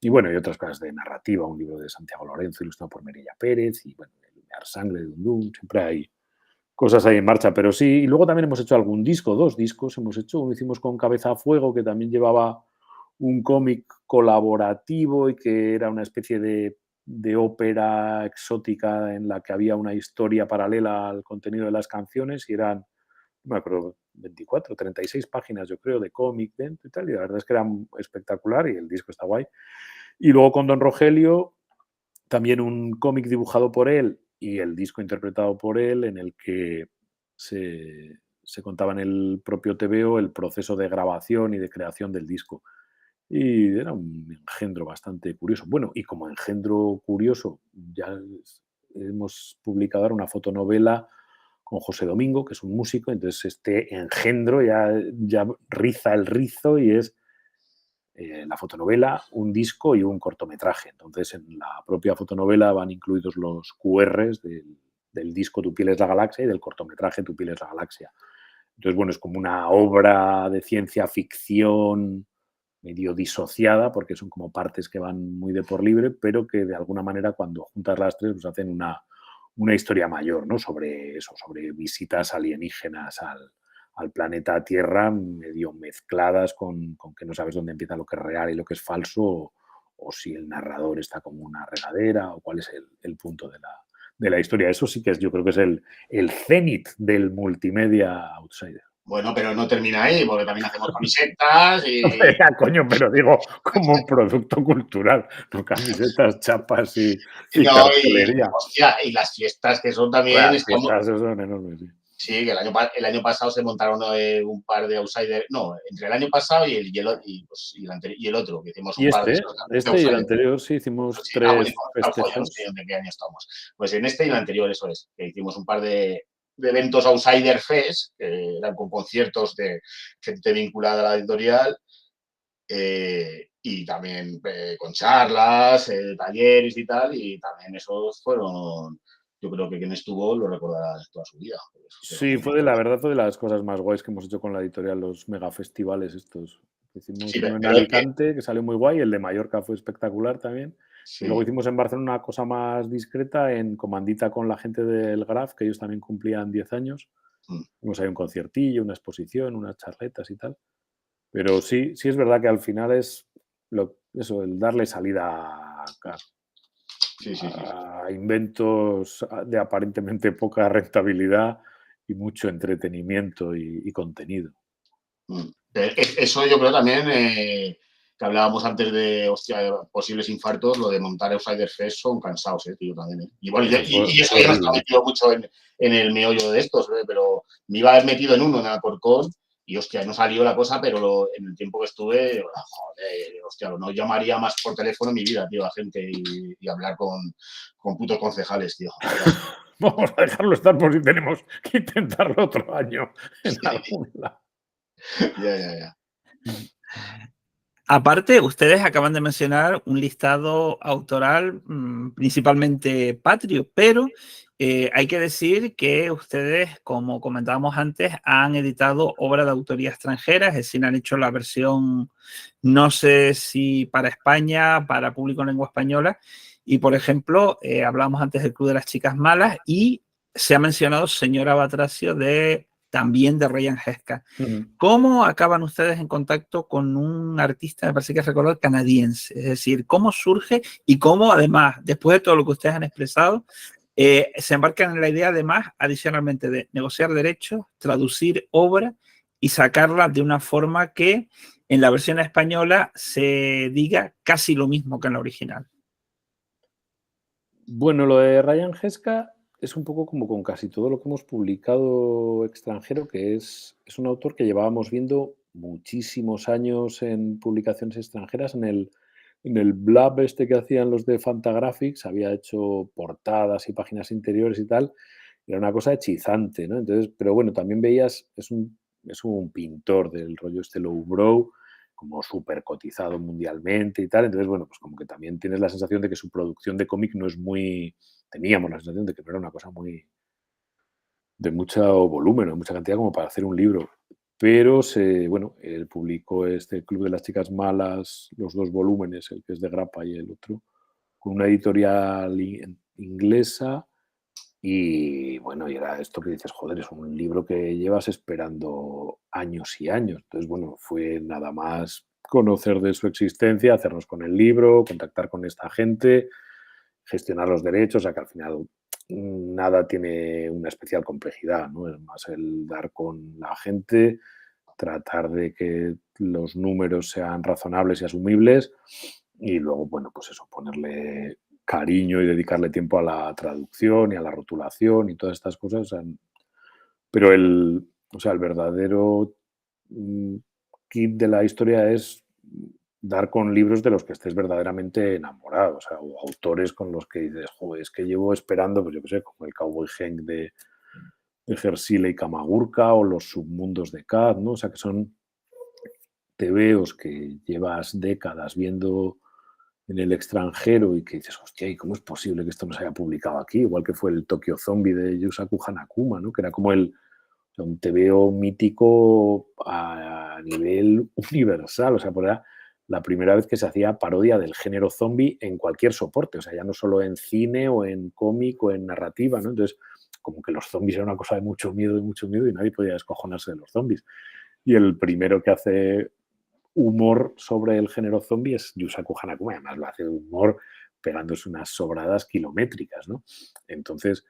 Speaker 2: Y bueno, y otras cosas de narrativa, un libro de Santiago Lorenzo, ilustrado por Mireia Pérez, y bueno, el Sangre de Dundún, siempre hay cosas ahí en marcha, pero sí. Y luego también hemos hecho algún disco, 2 discos hemos hecho. Uno hicimos con Cabeza a Fuego, que también llevaba un cómic colaborativo y que era una especie de ópera exótica en la que había una historia paralela al contenido de las canciones y eran, no me acuerdo, 24, 36 páginas, yo creo, de cómic dentro y tal, y la verdad es que era espectacular y el disco está guay. Y luego con Don Rogelio, también un cómic dibujado por él y el disco interpretado por él, en el que se contaba en el propio TVO el proceso de grabación y de creación del disco. Y era un engendro bastante curioso. Bueno, y como engendro curioso, ya hemos publicado ahora una fotonovela con José Domingo, que es un músico, entonces este engendro ya riza el rizo y es la fotonovela, un disco y un cortometraje. Entonces, en la propia fotonovela van incluidos los QRs del disco Tu piel es la galaxia y del cortometraje Tu piel es la galaxia. Entonces, bueno, es como una obra de ciencia ficción medio disociada, porque son como partes que van muy de por libre, pero que de alguna manera cuando juntas las tres pues hacen una historia mayor, ¿no? Sobre eso, sobre visitas alienígenas al planeta Tierra, medio mezcladas con que no sabes dónde empieza lo que es real y lo que es falso, o si el narrador está como una regadera, o cuál es el punto de la historia. Eso sí que yo creo que es el cenit del multimedia outsider.
Speaker 3: Bueno, pero no termina ahí, porque también hacemos camisetas y...
Speaker 2: Ya, coño, pero digo, como producto cultural, no camisetas, chapas y
Speaker 3: No,
Speaker 2: cartelería.
Speaker 3: hostia, y las fiestas que son también...
Speaker 2: Las fiestas son enormes, sí.
Speaker 3: Sí, que el año pasado se montaron un par de outsiders. No, entre el año pasado y el otro, que hicimos un par de
Speaker 2: y el anterior, sí, hicimos
Speaker 3: sí,
Speaker 2: 3
Speaker 3: bueno,
Speaker 2: festejos.
Speaker 3: no sé de qué año estamos. Pues en este y el anterior, eso es, que hicimos un par de eventos Outsider Fest, que eran con conciertos de gente vinculada a la editorial, y también con charlas, talleres y tal, y también esos fueron... Yo creo que quien estuvo lo recordará toda su vida.
Speaker 2: Sí, la verdad fue de las cosas más guays que hemos hecho con la editorial, los megafestivales estos. Hicimos uno en Alicante, que salió muy guay, el de Mallorca fue espectacular también. Sí. Y luego hicimos en Barcelona una cosa más discreta, en Comandita con la gente del Graf, que ellos también cumplían 10 años. Hicimos ahí un conciertillo, una exposición, unas charletas y tal. Pero sí es verdad que al final es eso, el darle salida a inventos de aparentemente poca rentabilidad y mucho entretenimiento y contenido.
Speaker 3: Eso yo creo también, que hablábamos antes de posibles infartos, lo de montar Outsider Fest son cansados, tío, también. Y bueno, y eso ya no está metido mucho en el meollo de estos, pero me iba a haber metido en uno en Alcorcón y, hostia, no salió la cosa, pero en el tiempo que estuve, joder, hostia, no llamaría más por teléfono en mi vida, tío, a gente y hablar con putos concejales, tío.
Speaker 2: Vamos a dejarlo estar por si tenemos que intentarlo otro año en algún lado.
Speaker 3: Ya.
Speaker 1: Aparte, ustedes acaban de mencionar un listado autoral principalmente patrio, pero hay que decir que ustedes, como comentábamos antes, han editado obra de autoría extranjera, es decir, han hecho la versión, no sé si para España, para público en lengua española, y por ejemplo, hablábamos antes del Club de las Chicas Malas y se ha mencionado Señora Batracio también de Ryan Hesca. ¿Cómo acaban ustedes en contacto con un artista, me parece que es recordar, canadiense? Es decir, ¿cómo surge y cómo además, después de todo lo que ustedes han expresado, se embarcan en la idea además, adicionalmente, de negociar derechos, traducir obra y sacarla de una forma que en la versión española se diga casi lo mismo que en la original.
Speaker 2: Bueno, lo de Ryan Heska es un poco como con casi todo lo que hemos publicado extranjero, que es un autor que llevábamos viendo muchísimos años en publicaciones extranjeras. En el blab este que hacían los de Fantagraphics, había hecho portadas y páginas interiores y tal. Era una cosa hechizante, ¿no? Entonces, pero bueno, también veías, es un pintor del rollo este lowbrow, como súper cotizado mundialmente y tal. Entonces, bueno, pues como que también tienes la sensación de que su producción de cómic no es muy... Teníamos la sensación de que no era una cosa muy... de mucho volumen, de mucha cantidad como para hacer un libro. Pero bueno, él publicó este Club de las Chicas Malas, los 2 volúmenes, el que es de grapa y el otro, con una editorial inglesa. Y bueno, y era esto que dices, joder, es un libro que llevas esperando años y años. Entonces, bueno, fue nada más conocer de su existencia, hacernos con el libro, contactar con esta gente, gestionar los derechos, o sea que al final nada tiene una especial complejidad, ¿no? Es más el dar con la gente, tratar de que los números sean razonables y asumibles y luego, bueno, pues eso, ponerle cariño y dedicarle tiempo a la traducción y a la rotulación y todas estas cosas. O sea, pero el verdadero kit de la historia es dar con libros de los que estés verdaderamente enamorado, o sea, o autores con los que dices, joder, es que llevo esperando, pues yo qué sé, como el Cowboy Hank de Gersile y Kamagurka o los submundos de Kat, ¿no? O sea, que son tebeos que llevas décadas viendo en el extranjero y que dices, hostia, ¿y cómo es posible que esto no se haya publicado aquí? Igual que fue el Tokyo Zombie de Yusaku Hanakuma, ¿no? Que era como un tebeo mítico a nivel universal, o sea, era la primera vez que se hacía parodia del género zombie en cualquier soporte, o sea, ya no solo en cine o en cómic o en narrativa, ¿no? Entonces, como que los zombies era una cosa de mucho miedo y nadie podía descojonarse de los zombies. Y el primero que hace humor sobre el género zombie es Yusaku Hanakuma, además lo hace de humor pegándose unas sobradas kilométricas, ¿no? Entonces,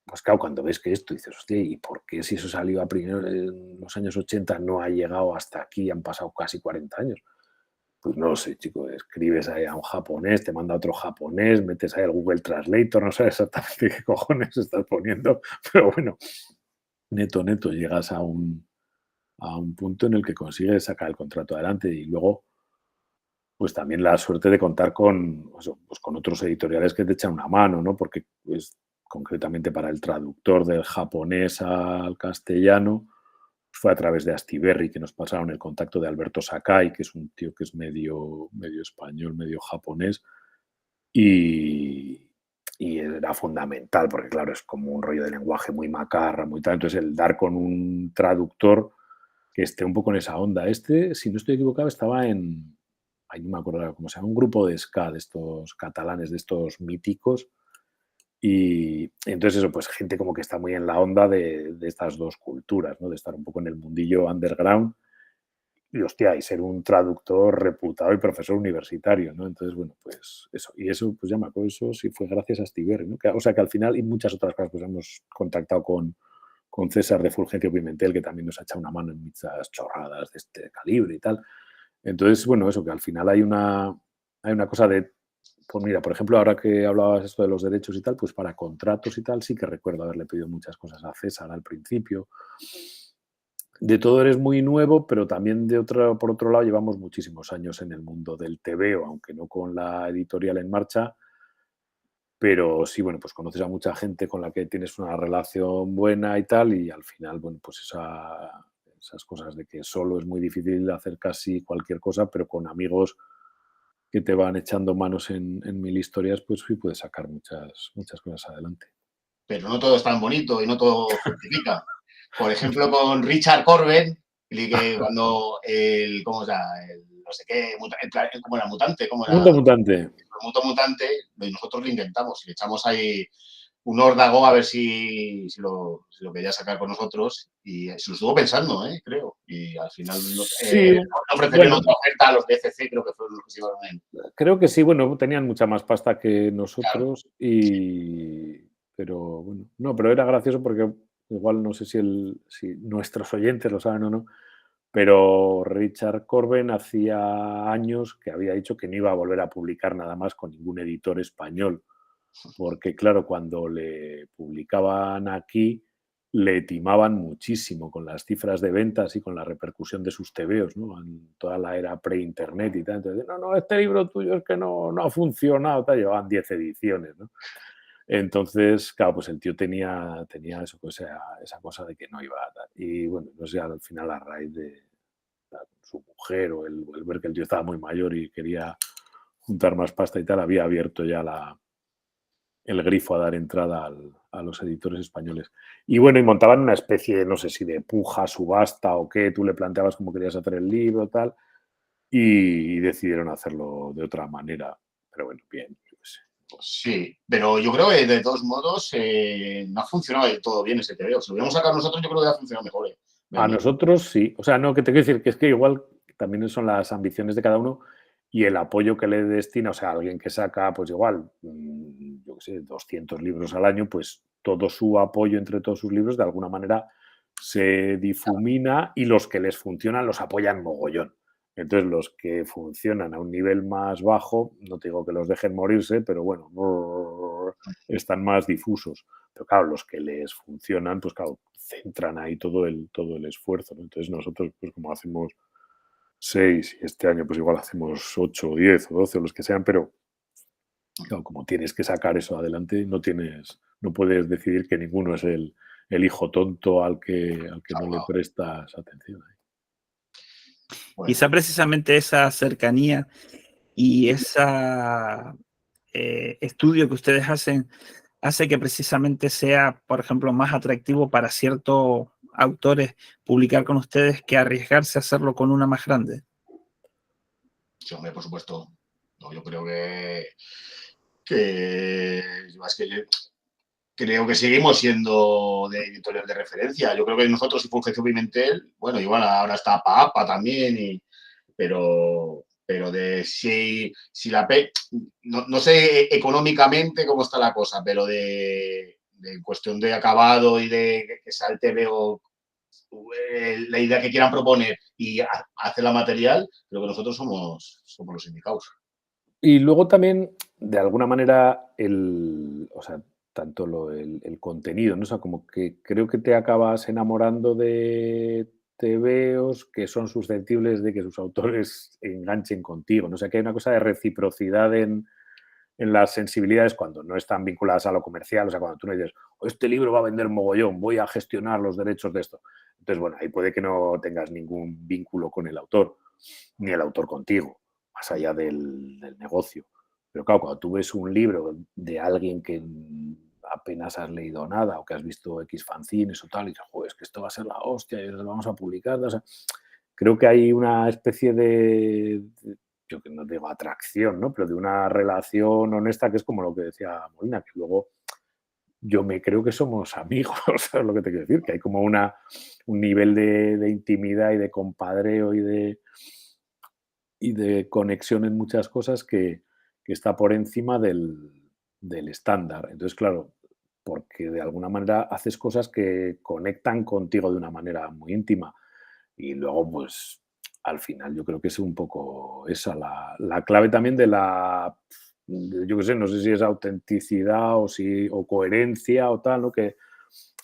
Speaker 2: pues claro, cuando ves que esto dices, hostia, ¿y por qué si eso salió a primero en los años 80 no ha llegado hasta aquí? Han pasado casi 40 años. Pues no lo sé, chico, escribes ahí a un japonés, te manda otro japonés, metes ahí el Google Translator, no sabes exactamente qué cojones estás poniendo, pero bueno, neto, llegas a un punto en el que consigues sacar el contrato adelante y luego pues también la suerte de contar pues con otros editoriales que te echan una mano, ¿no? Porque pues, concretamente para el traductor del japonés al castellano fue a través de Astiberri que nos pasaron el contacto de Alberto Sakai, que es un tío que es medio español, medio japonés, y, y era fundamental, porque claro, es como un rollo de lenguaje muy macarra, muy tal. Entonces, el dar con un traductor que esté un poco en esa onda. Si no estoy equivocado, estaba ahí no me acuerdo cómo se llama, un grupo de ska, de estos catalanes, de estos míticos. Y entonces eso, pues gente como que está muy en la onda de estas dos culturas, ¿no? De estar un poco en el mundillo underground y, hostia, y ser un traductor reputado y profesor universitario, ¿no? Entonces, bueno, pues eso. Y eso, pues ya me acuerdo, eso sí fue gracias a Stiberri, ¿no? O sea que al final, y muchas otras cosas, pues hemos contactado con César de Fulgencio Pimentel, que también nos ha echado una mano en muchas chorradas de este calibre y tal. Entonces, bueno, eso, que al final hay una cosa de, pues mira, por ejemplo, ahora que hablabas esto de los derechos y tal, pues para contratos y tal, sí que recuerdo haberle pedido muchas cosas a César al principio. De todo eres muy nuevo, pero también por otro lado llevamos muchísimos años en el mundo del tebeo, aunque no con la editorial en marcha, pero sí, bueno, pues conoces a mucha gente con la que tienes una relación buena y tal, y al final, bueno, pues esas cosas de que solo es muy difícil hacer casi cualquier cosa, pero con amigos que te van echando manos en 1000 historias, pues sí puedes sacar muchas cosas adelante.
Speaker 3: Pero no todo es tan bonito y no todo fructifica. Por ejemplo, con Richard Corben, que cuando ¿cómo se llama? No sé qué, como era mutante, como era
Speaker 2: Mundo Mutante.
Speaker 3: el mundo mutante, nosotros lo intentamos y le echamos ahí un órdago a ver si lo quería sacar con nosotros y se lo estuvo pensando, creo. Y al final
Speaker 2: Sí,
Speaker 3: ofrecieron bueno, otra oferta a los DCC, creo que fueron los que se llevaron en.
Speaker 2: Creo que sí, bueno, tenían mucha más pasta que nosotros,
Speaker 3: claro.
Speaker 2: Pero bueno, no, pero era gracioso porque igual no sé si nuestros oyentes lo saben o no, Pero Richard Corben hacía años que había dicho que no iba a volver a publicar nada más con ningún editor español, porque claro, cuando le publicaban aquí, le timaban muchísimo con las cifras de ventas y con la repercusión de sus tebeos, ¿no? En toda la era pre-internet y tal. Entonces, no, este libro tuyo es que no ha funcionado, tal. Llevaban 10 ediciones, ¿no? Entonces, claro, pues el tío tenía eso, pues, esa cosa de que no iba a dar. Y bueno, no sé, al final a raíz de su mujer o el ver que el tío estaba muy mayor y quería juntar más pasta y tal, había abierto ya el grifo a dar entrada a los editores españoles. Y bueno, y montaban una especie, no sé si de puja, subasta o qué, tú le planteabas cómo querías hacer el libro, tal, y decidieron hacerlo de otra manera. Pero bueno, bien, yo qué sé.
Speaker 3: Sí, pero yo creo que de todos modos no ha funcionado del todo bien ese TVO. Si lo hubiéramos sacado nosotros, yo creo que ha funcionado mejor.
Speaker 2: A nosotros sí. O sea, no, que te quiero decir que es que igual también son las ambiciones de cada uno y el apoyo que le destina, o sea, alguien que saca, pues igual, yo qué sé, 200 libros al año, pues todo su apoyo entre todos sus libros de alguna manera se difumina y los que les funcionan los apoyan mogollón. Entonces, los que funcionan a un nivel más bajo, no te digo que los dejen morirse, pero bueno, están más difusos. Pero claro, los que les funcionan, pues claro, centran ahí todo el esfuerzo, ¿no? Entonces nosotros, pues como hacemos 6 y este año pues igual hacemos 8 o 10 o 12 o los que sean, pero claro, como tienes que sacar eso adelante, no puedes decidir que ninguno es el hijo tonto al que no le prestas atención.
Speaker 3: Bueno,
Speaker 1: Quizá precisamente esa cercanía y ese estudio que ustedes hacen hace que precisamente sea, por ejemplo, más atractivo para ciertos autores publicar con ustedes que arriesgarse a hacerlo con una más grande.
Speaker 3: sí, hombre, por supuesto. No, yo creo es que creo que seguimos siendo de editorial de referencia. Yo creo que nosotros y Fulgencio Pimentel, bueno, igual ahora está PAPA también, pero de si la no sé económicamente cómo está la cosa, pero de cuestión de acabado y de que sea el TVO la idea que quieran proponer y hacer la material, creo que nosotros somos los indicados.
Speaker 2: Y luego también, de alguna manera, o sea, tanto el contenido, ¿no? O sea, como que creo que te acabas enamorando de tebeos que son susceptibles de que sus autores enganchen contigo, ¿no? O sea, que hay una cosa de reciprocidad en las sensibilidades cuando no están vinculadas a lo comercial, o sea, cuando tú no dices, este libro va a vender mogollón, voy a gestionar los derechos de esto. Entonces, bueno, ahí puede que no tengas ningún vínculo con el autor, ni el autor contigo, más allá del negocio. Pero claro, cuando tú ves un libro de alguien que apenas has leído nada o que has visto X fanzines o tal, y dices, joder, es que esto va a ser la hostia y lo vamos a publicar. O sea, creo que hay una especie yo que no digo atracción, ¿no? Pero de una relación honesta que es como lo que decía Molina, que luego yo me creo que somos amigos, ¿sabes lo que te quiero decir? Que hay como un nivel de intimidad y de compadreo y de conexión en muchas cosas que está por encima del estándar. Entonces, claro, porque de alguna manera haces cosas que conectan contigo de una manera muy íntima. Y luego, pues, al final yo creo que es un poco esa la clave también yo qué sé, no sé si es autenticidad o coherencia o tal, ¿no? Que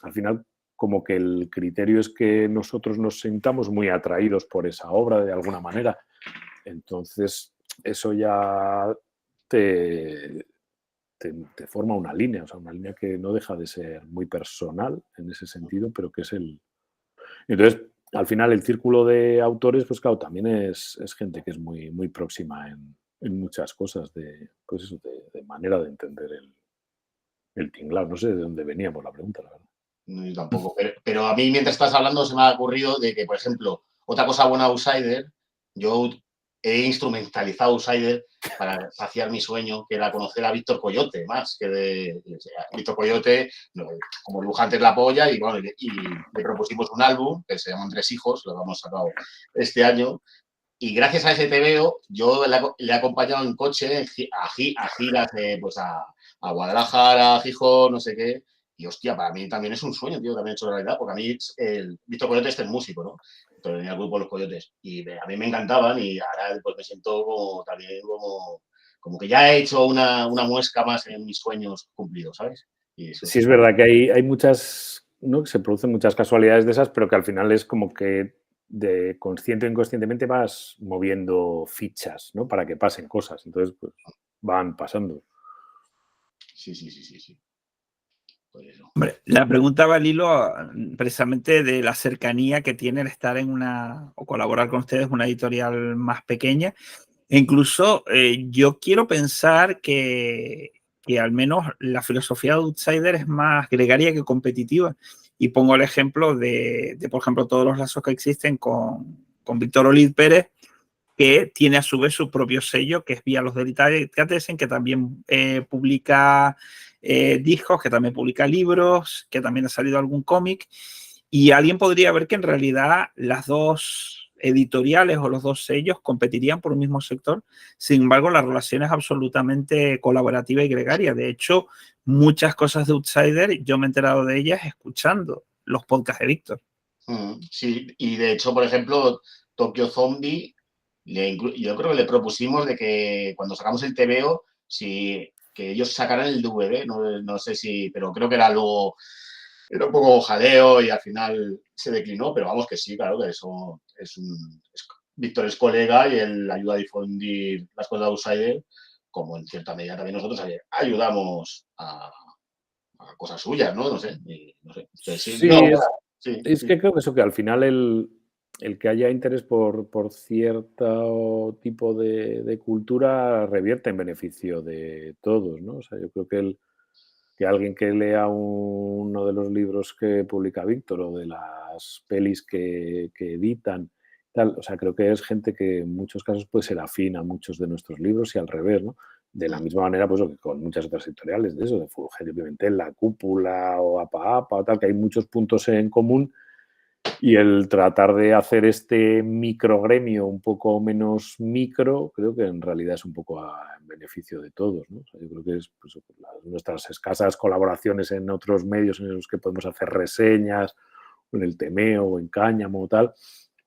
Speaker 2: al final como que el criterio es que nosotros nos sintamos muy atraídos por esa obra de alguna manera. Entonces, eso ya te, te forma una línea, o sea, una línea que no deja de ser muy personal en ese sentido, pero que es Entonces, al final, el círculo de autores, pues claro, también es gente que es muy, muy próxima en muchas cosas pues eso, de manera de entender el tinglado. No sé de dónde venía por la pregunta, la verdad.
Speaker 3: No, yo tampoco. Pero a mí, mientras estás hablando, se me ha ocurrido de que, por ejemplo, otra cosa buena Outsider, yo he instrumentalizado Outsider para saciar mi sueño, que era conocer a Víctor Coyote, más que Víctor Coyote, como dibujante es la polla, y bueno, y le propusimos un álbum que se llama Tres Hijos, lo hemos sacado este año. Y gracias a ese TVO, yo le he acompañado en coche a giras pues a Guadalajara, a Gijón, no sé qué. Y hostia, para mí también es un sueño, tío, también hecho realidad, porque a mí el Víctor Coyote es el músico, ¿no? entonces venía el grupo Los Coyotes y a mí me encantaban y ahora pues me siento como también como que ya he hecho una muesca más en mis sueños cumplidos, ¿sabes? Y eso
Speaker 2: Sí, es verdad que hay muchas, ¿no? Que se producen muchas casualidades de esas, pero que al final es como que de consciente o inconscientemente vas moviendo fichas, ¿no? Para que pasen cosas. Entonces, pues van pasando.
Speaker 3: Sí. Por eso.
Speaker 1: Hombre, la pregunta va al hilo precisamente de la cercanía que tiene el estar en o colaborar con ustedes en una editorial más pequeña. E incluso yo quiero pensar que al menos la filosofía de Outsider es más gregaria que competitiva. Y pongo el ejemplo por ejemplo, todos los lazos que existen con Víctor Olid Pérez, que tiene a su vez su propio sello, que es Vía los Delicatessen, que también publica discos, que también publica libros, que también ha salido algún cómic. Y alguien podría ver que en realidad las dos editoriales o los dos sellos competirían por un mismo sector. Sin embargo, la relación es absolutamente colaborativa y gregaria. De hecho, muchas cosas de Outsider yo me he enterado de ellas escuchando los podcasts de Víctor.
Speaker 3: Sí, y de hecho, por ejemplo, Tokyo Zombie, yo creo que le propusimos de que cuando sacamos el TVO, que ellos sacaran el DVD, no sé si, pero creo que era un poco jaleo y al final se declinó, pero vamos que sí, claro, que eso Víctor es colega y él ayuda a difundir las cosas de Outsider, como en cierta medida también nosotros ayudamos a cosas suyas, ¿no? No sé. Entonces,
Speaker 2: Sí,
Speaker 3: no,
Speaker 2: es
Speaker 3: sí.
Speaker 2: que creo que eso, que al final el que haya interés por cierto tipo de cultura revierte en beneficio de todos, ¿no? O sea, yo creo que alguien que lea uno de los libros que publica Víctor o de las pelis que editan, tal, o sea, creo que es gente que en muchos casos puede ser afín a muchos de nuestros libros y al revés, ¿no? De la misma manera, pues, que con muchas otras editoriales de eso, de Fulgencio Pimentel, La Cúpula o APA o tal, que hay muchos puntos en común y el tratar de hacer este microgremio un poco menos micro, creo que en realidad es un poco en beneficio de todos, ¿no? O sea, yo creo que es pues, nuestras escasas colaboraciones en otros medios en los que podemos hacer reseñas, en el Temeo o en Cáñamo o tal,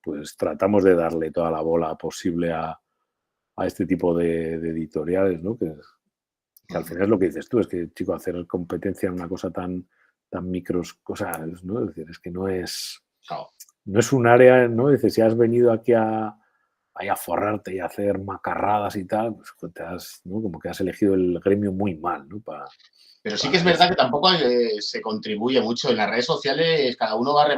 Speaker 2: pues tratamos de darle toda la bola posible a este tipo de editoriales, ¿no? Que al final es lo que dices tú, es que, chico, hacer competencia en una cosa tan micros, cosas, ¿no? Es decir, es que no es un área, ¿no? Dices, si has venido aquí a forrarte y a hacer macarradas y tal, pues ¿no? Como que has elegido el gremio muy mal, ¿no?
Speaker 3: Pero sí que es verdad que tampoco se contribuye mucho. En las redes sociales cada uno barre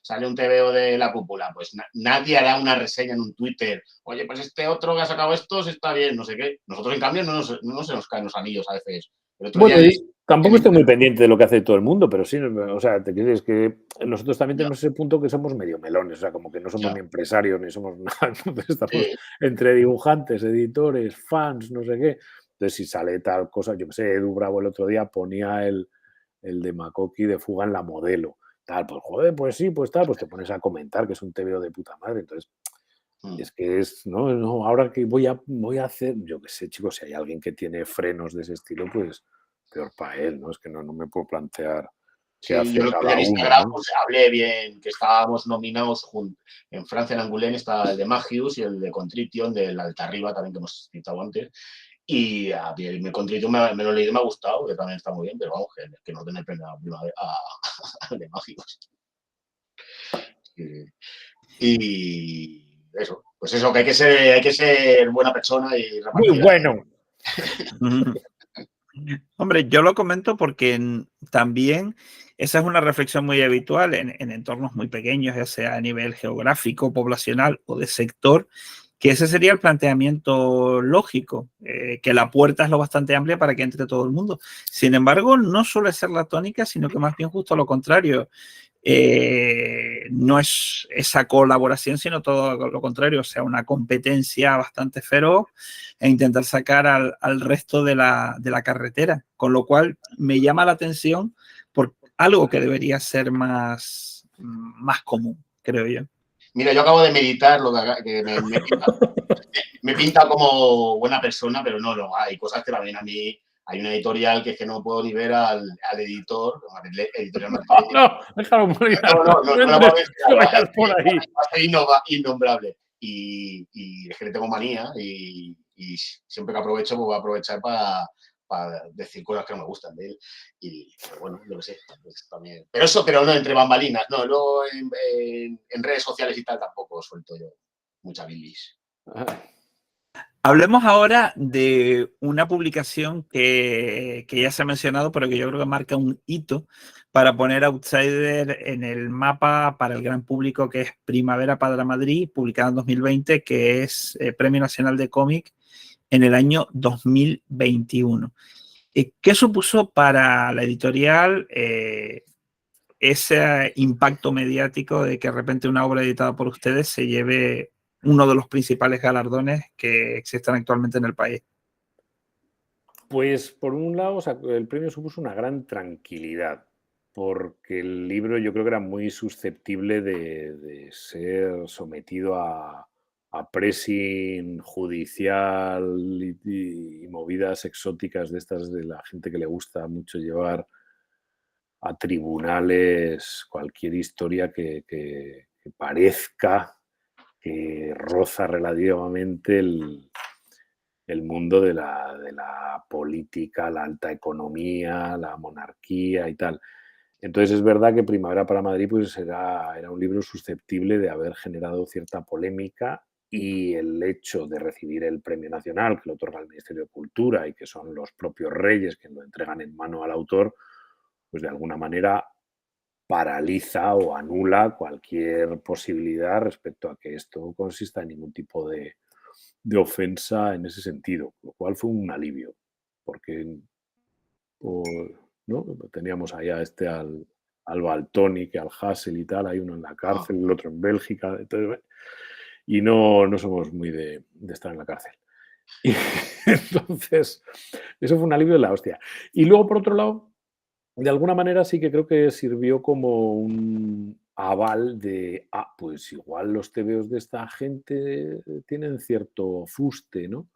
Speaker 3: sale un TVO de La Cúpula, pues nadie hará una reseña en un Twitter. Oye, pues este otro que ha sacado estos está bien, no sé qué. Nosotros, en cambio, no se nos caen los anillos a veces.
Speaker 2: Bueno, y tampoco estoy muy pendiente de lo que hace todo el mundo, pero sí, o sea, te quieres que nosotros también tenemos ese punto que somos medio melones, o sea, como que no somos ni empresarios ni somos nada, entonces estamos entre dibujantes, editores, fans, no sé qué. Entonces, si sale tal cosa, yo qué sé, Edu Bravo el otro día ponía el de Makoki de Fuga en la Modelo, tal, pues joder, pues sí, pues tal, pues te pones a comentar que es un TVO de puta madre, entonces es que no, ahora que voy a hacer, yo qué sé, chicos, si hay alguien que tiene frenos de ese estilo, pues peor para él, ¿no? Es que no me puedo plantear qué
Speaker 3: Sí,
Speaker 2: hace
Speaker 3: yo
Speaker 2: cada
Speaker 3: en
Speaker 2: uno,
Speaker 3: Instagram
Speaker 2: ¿no?
Speaker 3: pues, hablé bien que estábamos nominados en Francia, en Angoulême, está el de Magius y el de Contrition, del Altarriba, también que hemos citado antes. Y a mí el Contrition me lo leí y me ha gustado, que también está muy bien, pero vamos, que no den el premio al de Magius. Y eso, pues eso, que hay que ser buena persona y
Speaker 2: Muy
Speaker 3: repartir.
Speaker 2: bueno.
Speaker 1: Hombre, yo lo comento porque también esa es una reflexión muy habitual en entornos muy pequeños, ya sea a nivel geográfico, poblacional o de sector, que ese sería el planteamiento lógico, que la puerta es lo bastante amplia para que entre todo el mundo. Sin embargo, no suele ser la tónica, sino que más bien justo lo contrario. No es esa colaboración, sino todo lo contrario, o sea, una competencia bastante feroz e intentar sacar al resto de la carretera, con lo cual me llama la atención por algo que debería ser más común, creo yo.
Speaker 3: Mira, yo acabo de meditar lo que me pinta como buena persona, pero no, hay cosas que también a mí hay una editorial que es que no puedo ni ver al editor, editorial
Speaker 2: No, déjalo morir.
Speaker 3: no
Speaker 2: vayas por ahí.
Speaker 3: Va a ser innombrable. Y es que le tengo manía y siempre que aprovecho, pues voy a aprovechar para decir cosas que no me gustan de él. Pero bueno, yo qué sé. Pues también. Pero no entre bambalinas, no, luego en redes sociales y tal tampoco suelto yo mucha bilis.
Speaker 1: Hablemos ahora de una publicación que ya se ha mencionado, pero que yo creo que marca un hito para poner Outsider en el mapa para el gran público, que es Primavera para Madrid, publicada en 2020, que es Premio Nacional de Cómic en el año 2021. ¿Qué supuso para la editorial ese impacto mediático de que de repente una obra editada por ustedes se lleve uno de los principales galardones que existen actualmente en el país?
Speaker 2: Pues por un lado, o sea, el premio supuso una gran tranquilidad, porque el libro yo creo que era muy susceptible de ser sometido a pressing judicial y movidas exóticas de estas de la gente que le gusta mucho llevar a tribunales cualquier historia que parezca que roza relativamente el mundo de la política, la alta economía, la monarquía y tal. Entonces es verdad que Primavera para Madrid pues era un libro susceptible de haber generado cierta polémica, y el hecho de recibir el premio nacional que lo otorga el Ministerio de Cultura y que son los propios reyes quienes lo entregan en mano al autor, pues de alguna manera paraliza o anula cualquier posibilidad respecto a que esto consista en ningún tipo de ofensa en ese sentido, lo cual fue un alivio, porque ¿no? Teníamos ahí a al Valtonyc, al Hassel y tal, hay uno en la cárcel, el otro en Bélgica, entonces, y no somos muy de estar en la cárcel. Y entonces, eso fue un alivio de la hostia. Y luego, por otro lado, de alguna manera sí que creo que sirvió como un aval de, pues igual los tebeos de esta gente tienen cierto fuste, ¿no?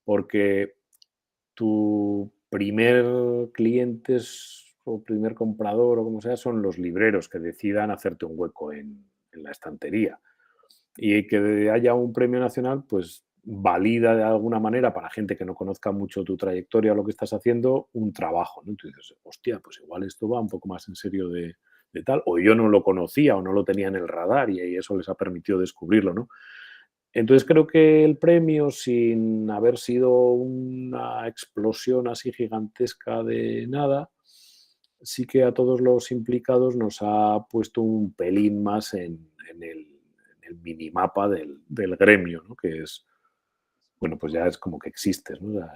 Speaker 2: Porque tu primer cliente o primer comprador o como sea son los libreros que decidan hacerte un hueco en la estantería. Y que haya un premio nacional, pues valida de alguna manera para gente que no conozca mucho tu trayectoria o lo que estás haciendo, un trabajo, ¿no? Tú dices, hostia, pues igual esto va un poco más en serio de tal, o yo no lo conocía o no lo tenía en el radar y eso les ha permitido descubrirlo, ¿no? Entonces creo que el premio, sin haber sido una explosión así gigantesca de nada, sí que a todos los implicados nos ha puesto un pelín más en el minimapa del gremio, ¿no? Que es, bueno, pues ya es como que existes, ¿no? O sea,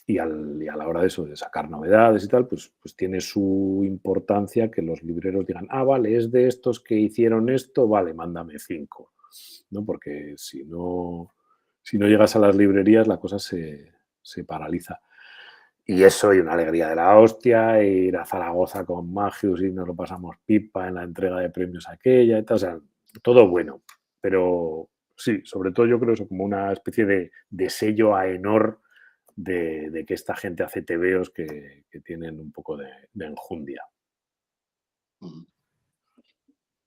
Speaker 2: y a la hora de eso, de sacar novedades y tal, pues tiene su importancia que los libreros digan, vale, es de estos que hicieron esto, vale, mándame 5, ¿no? Porque si no llegas a las librerías, la cosa se paraliza. Y eso, y una alegría de la hostia, ir a Zaragoza con Magius y nos lo pasamos pipa en la entrega de premios aquella y tal, o sea, todo bueno. Pero sí, sobre todo yo creo eso como una especie de sello Aenor de que esta gente hace tebeos que tienen un poco de enjundia.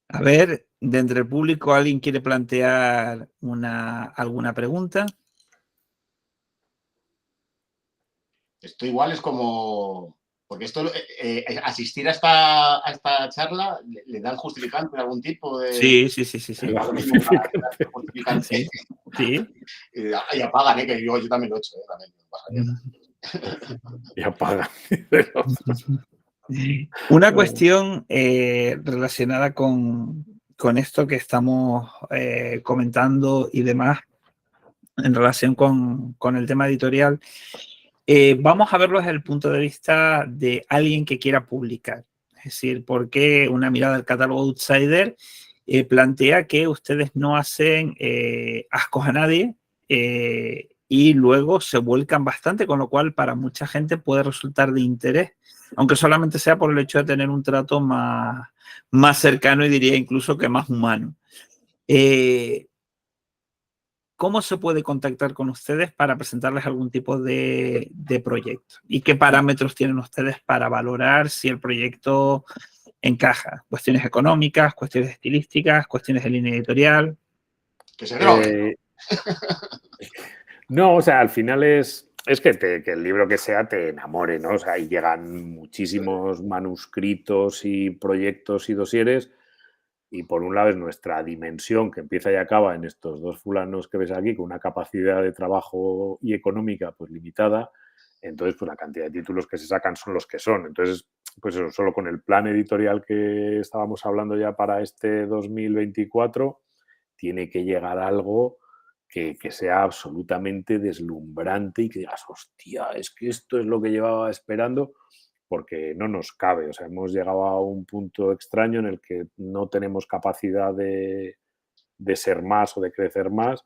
Speaker 1: A ver, de entre el público, ¿alguien quiere plantear alguna pregunta?
Speaker 3: Esto igual es como... Porque esto, asistir a esta charla, ¿le dan justificante de algún tipo de...?
Speaker 1: Sí.
Speaker 3: Justificante.
Speaker 1: Sí.
Speaker 3: Y apagan, que yo también lo he hecho. También.
Speaker 2: Y apagan.
Speaker 1: Una cuestión relacionada con esto que estamos comentando y demás, en relación con el tema editorial, vamos a verlo desde el punto de vista de alguien que quiera publicar. Es decir, porque una mirada al catálogo Outsider plantea que ustedes no hacen ascos a nadie y luego se vuelcan bastante, con lo cual para mucha gente puede resultar de interés, aunque solamente sea por el hecho de tener un trato más cercano y diría incluso que más humano. cómo se puede contactar con ustedes para presentarles algún tipo de proyecto y qué parámetros tienen ustedes para valorar si el proyecto encaja. Cuestiones económicas, cuestiones estilísticas, cuestiones de línea editorial.
Speaker 3: Que se droguen.
Speaker 2: No, o sea, al final es que el libro que sea te enamore, ¿no? O sea, ahí llegan muchísimos manuscritos y proyectos y dosieres. Y por un lado es nuestra dimensión que empieza y acaba en estos dos fulanos que ves aquí, con una capacidad de trabajo y económica pues limitada. Entonces, pues la cantidad de títulos que se sacan son los que son. Entonces, pues eso, solo con el plan editorial que estábamos hablando ya para este 2024, tiene que llegar algo que sea absolutamente deslumbrante y que digas, hostia, es que esto es lo que llevaba esperando, porque no nos cabe. O sea, hemos llegado a un punto extraño en el que no tenemos capacidad de ser más o de crecer más,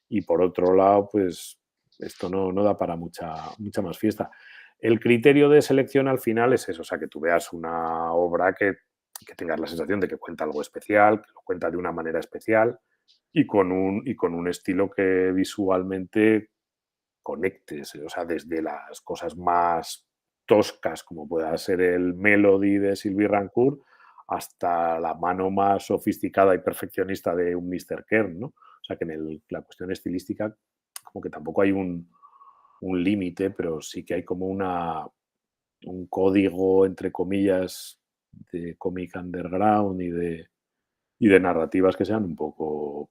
Speaker 2: y por otro lado, pues esto no da para mucha más fiesta. El criterio de selección al final es eso, o sea, que tú veas una obra que tengas la sensación de que cuenta algo especial, que lo cuenta de una manera especial y con un estilo que visualmente conectes, o sea, desde las cosas más toscas, como pueda ser el Melody de Sylvie Rancourt, hasta la mano más sofisticada y perfeccionista de un Mr. Kern, ¿no? O sea, que en la cuestión estilística como que tampoco hay un límite, pero sí que hay como un código, entre comillas, de cómic underground y de narrativas que sean un poco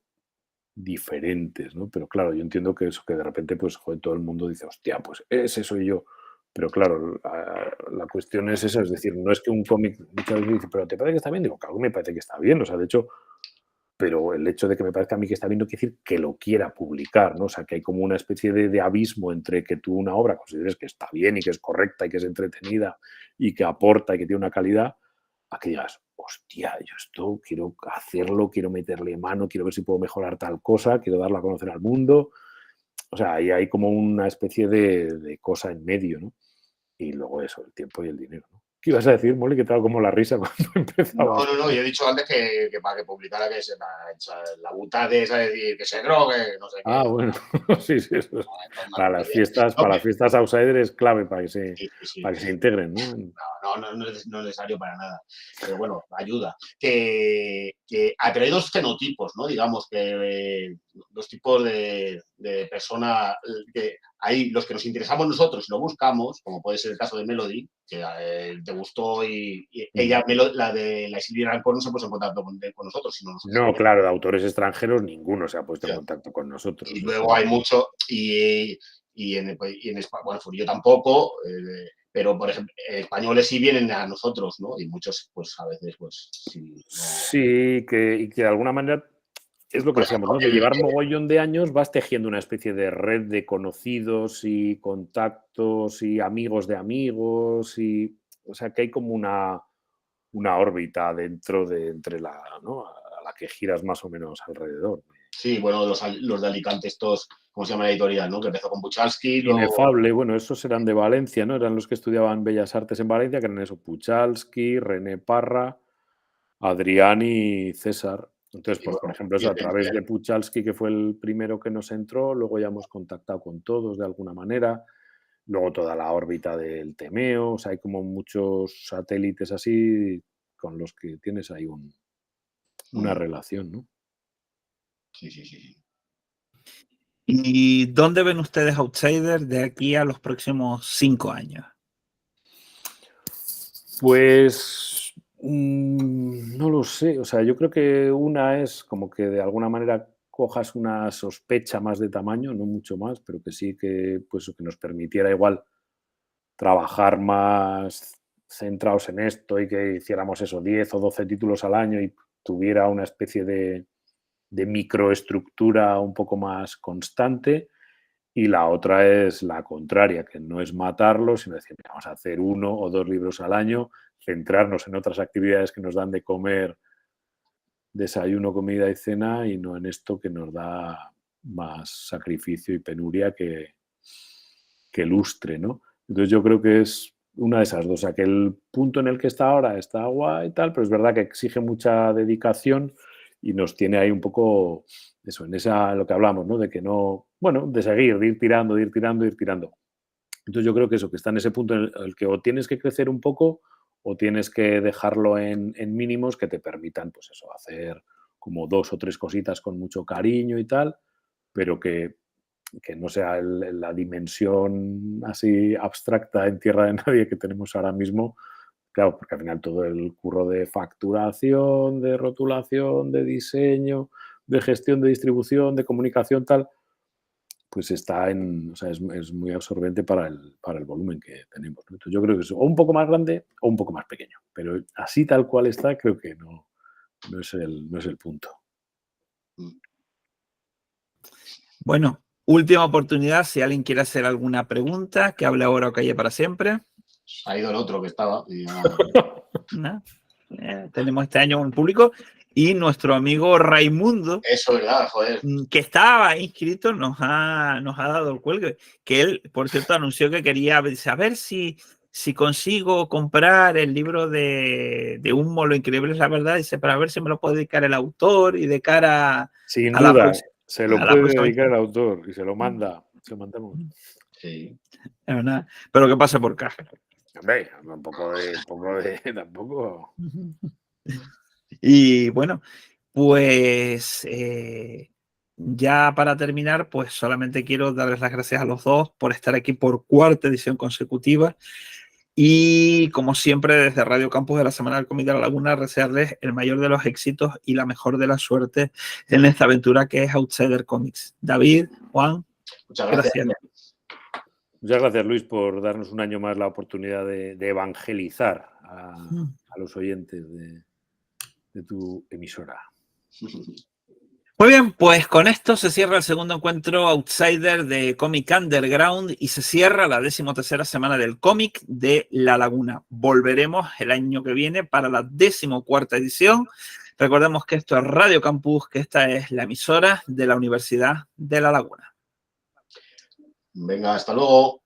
Speaker 2: diferentes, ¿no? Pero claro, yo entiendo que eso, que de repente, pues, joder, todo el mundo dice, hostia, pues ese soy yo. Pero claro, la cuestión es esa, es decir, no es que un cómic muchas veces dice, pero ¿te parece que está bien? Digo, claro que me parece que está bien, o sea, de hecho, pero el hecho de que me parezca a mí que está bien no quiere decir que lo quiera publicar, ¿no? O sea, que hay como una especie de abismo entre que tú una obra consideres que está bien y que es correcta y que es entretenida y que aporta y que tiene una calidad, a que digas, hostia, yo esto quiero hacerlo, quiero meterle mano, quiero ver si puedo mejorar tal cosa, quiero darla a conocer al mundo. O sea, ahí hay como una especie de cosa en medio, ¿no? Y luego eso, el tiempo y el dinero, ¿no? ¿Qué ibas a decir, Molly? Que te hago como la risa cuando empezaba.
Speaker 3: No, yo he dicho antes que para que publicara que se la butada esa de decir que se drogue, no sé
Speaker 2: Ah,
Speaker 3: qué.
Speaker 2: bueno, sí, eso es.
Speaker 3: Para
Speaker 2: Para las fiestas outsider es clave para que
Speaker 3: sí.
Speaker 2: se integren, ¿no?
Speaker 3: No es necesario para nada. Pero bueno, ayuda. Pero hay dos fenotipos, ¿no? Digamos que dos tipos de persona que hay los que nos interesamos nosotros y lo buscamos, como puede ser el caso de Melody, que te gustó y ella, la de la Sylvie Rancourt, no se puso en contacto con nosotros, sino nosotros.
Speaker 2: No, claro, de autores extranjeros ninguno se ha puesto en contacto con nosotros.
Speaker 3: Y luego hay mucho, y en España, bueno, yo tampoco, pero por ejemplo, españoles sí vienen a nosotros, ¿no? Y muchos, pues a veces, pues sí. No.
Speaker 2: Sí, y que de alguna manera es lo que decíamos, ¿no? De llevar mogollón de años vas tejiendo una especie de red de conocidos y contactos y amigos de amigos, y o sea que hay como una órbita dentro de entre ¿no? a la que giras más o menos alrededor.
Speaker 3: Sí, bueno, los de Alicante estos, ¿cómo se llama la editorial, no? Que empezó con Puchalski, luego...
Speaker 2: Inefable, bueno, esos eran de Valencia, ¿no? Eran los que estudiaban Bellas Artes en Valencia, que eran eso, Puchalski, René Parra, Adrián y César. Entonces, pues, por ejemplo, eso a través de Puchalski, que fue el primero que nos entró, luego ya hemos contactado con todos de alguna manera, luego toda la órbita del Temeo, o sea, hay como muchos satélites así con los que tienes ahí una relación, ¿no?
Speaker 3: Sí.
Speaker 1: ¿Y dónde ven ustedes Outsider de aquí a los próximos 5 años?
Speaker 2: Pues no lo sé, o sea, yo creo que una es como que de alguna manera cojas una sospecha más de tamaño, no mucho más, pero que sí que, pues, que nos permitiera igual trabajar más centrados en esto y que hiciéramos eso, 10 o 12 títulos al año y tuviera una especie de microestructura un poco más constante. Y la otra es la contraria, que no es matarlo, sino decir, mira, vamos a hacer 1 o 2 libros al año, centrarnos en otras actividades que nos dan de comer, desayuno, comida y cena, y no en esto que nos da más sacrificio y penuria que lustre, ¿no? Entonces yo creo que es una de esas dos. O sea, que el punto en el que está ahora está guay y tal, pero es verdad que exige mucha dedicación y nos tiene ahí un poco, eso, en lo que hablamos, ¿no? De que no, bueno, de seguir, de ir tirando, de ir tirando, de ir tirando. Entonces yo creo que eso, que está en ese punto en el que o tienes que crecer un poco o tienes que dejarlo en mínimos que te permitan, pues eso, hacer como 2 o 3 cositas con mucho cariño y tal, pero que no sea la dimensión así abstracta en tierra de nadie que tenemos ahora mismo. Claro, porque al final todo el curro de facturación, de rotulación, de diseño, de gestión de distribución, de comunicación, tal, pues está o sea, es muy absorbente para el volumen que tenemos, ¿no? Entonces yo creo que es o un poco más grande o un poco más pequeño, pero así tal cual está, creo que no es el punto.
Speaker 1: Bueno, última oportunidad, si alguien quiere hacer alguna pregunta, que hable ahora o calle para siempre.
Speaker 3: Ha ido el otro que estaba. Y
Speaker 1: ¿No? Tenemos este año un público y nuestro amigo Raimundo,
Speaker 3: eso, ¿verdad? Joder.
Speaker 1: que estaba inscrito, nos ha dado el cuelgue, que él, por cierto, anunció que quería saber si consigo comprar el libro de Humo, lo increíble es la verdad, dice, para ver si me lo puede dedicar el autor y de cara
Speaker 2: sin
Speaker 1: a la
Speaker 2: duda,
Speaker 1: próxima.
Speaker 2: se lo puede dedicar el autor y se lo manda, se lo mandamos.
Speaker 3: Sí.
Speaker 1: Es verdad, pero que pase por caja.
Speaker 2: Hombre, un poco de tampoco.
Speaker 1: Y bueno, pues ya para terminar, pues solamente quiero darles las gracias a los dos por estar aquí por 4ª edición consecutiva. Y como siempre, desde Radio Campus de la Semana del Cómic de la Laguna, desearles el mayor de los éxitos y la mejor de la suerte en esta aventura que es Outsider Comics. David, Juan,
Speaker 3: muchas gracias.
Speaker 2: Muchas gracias, Luis, por darnos un año más la oportunidad de evangelizar a los oyentes de tu emisora.
Speaker 1: Muy bien, pues con esto se cierra el segundo encuentro Outsider de Comic Underground y se cierra la 13ª semana del cómic de La Laguna. Volveremos el año que viene para la 14ª edición. Recordemos que esto es Radio Campus, que esta es la emisora de la Universidad de La Laguna.
Speaker 3: Venga, hasta luego.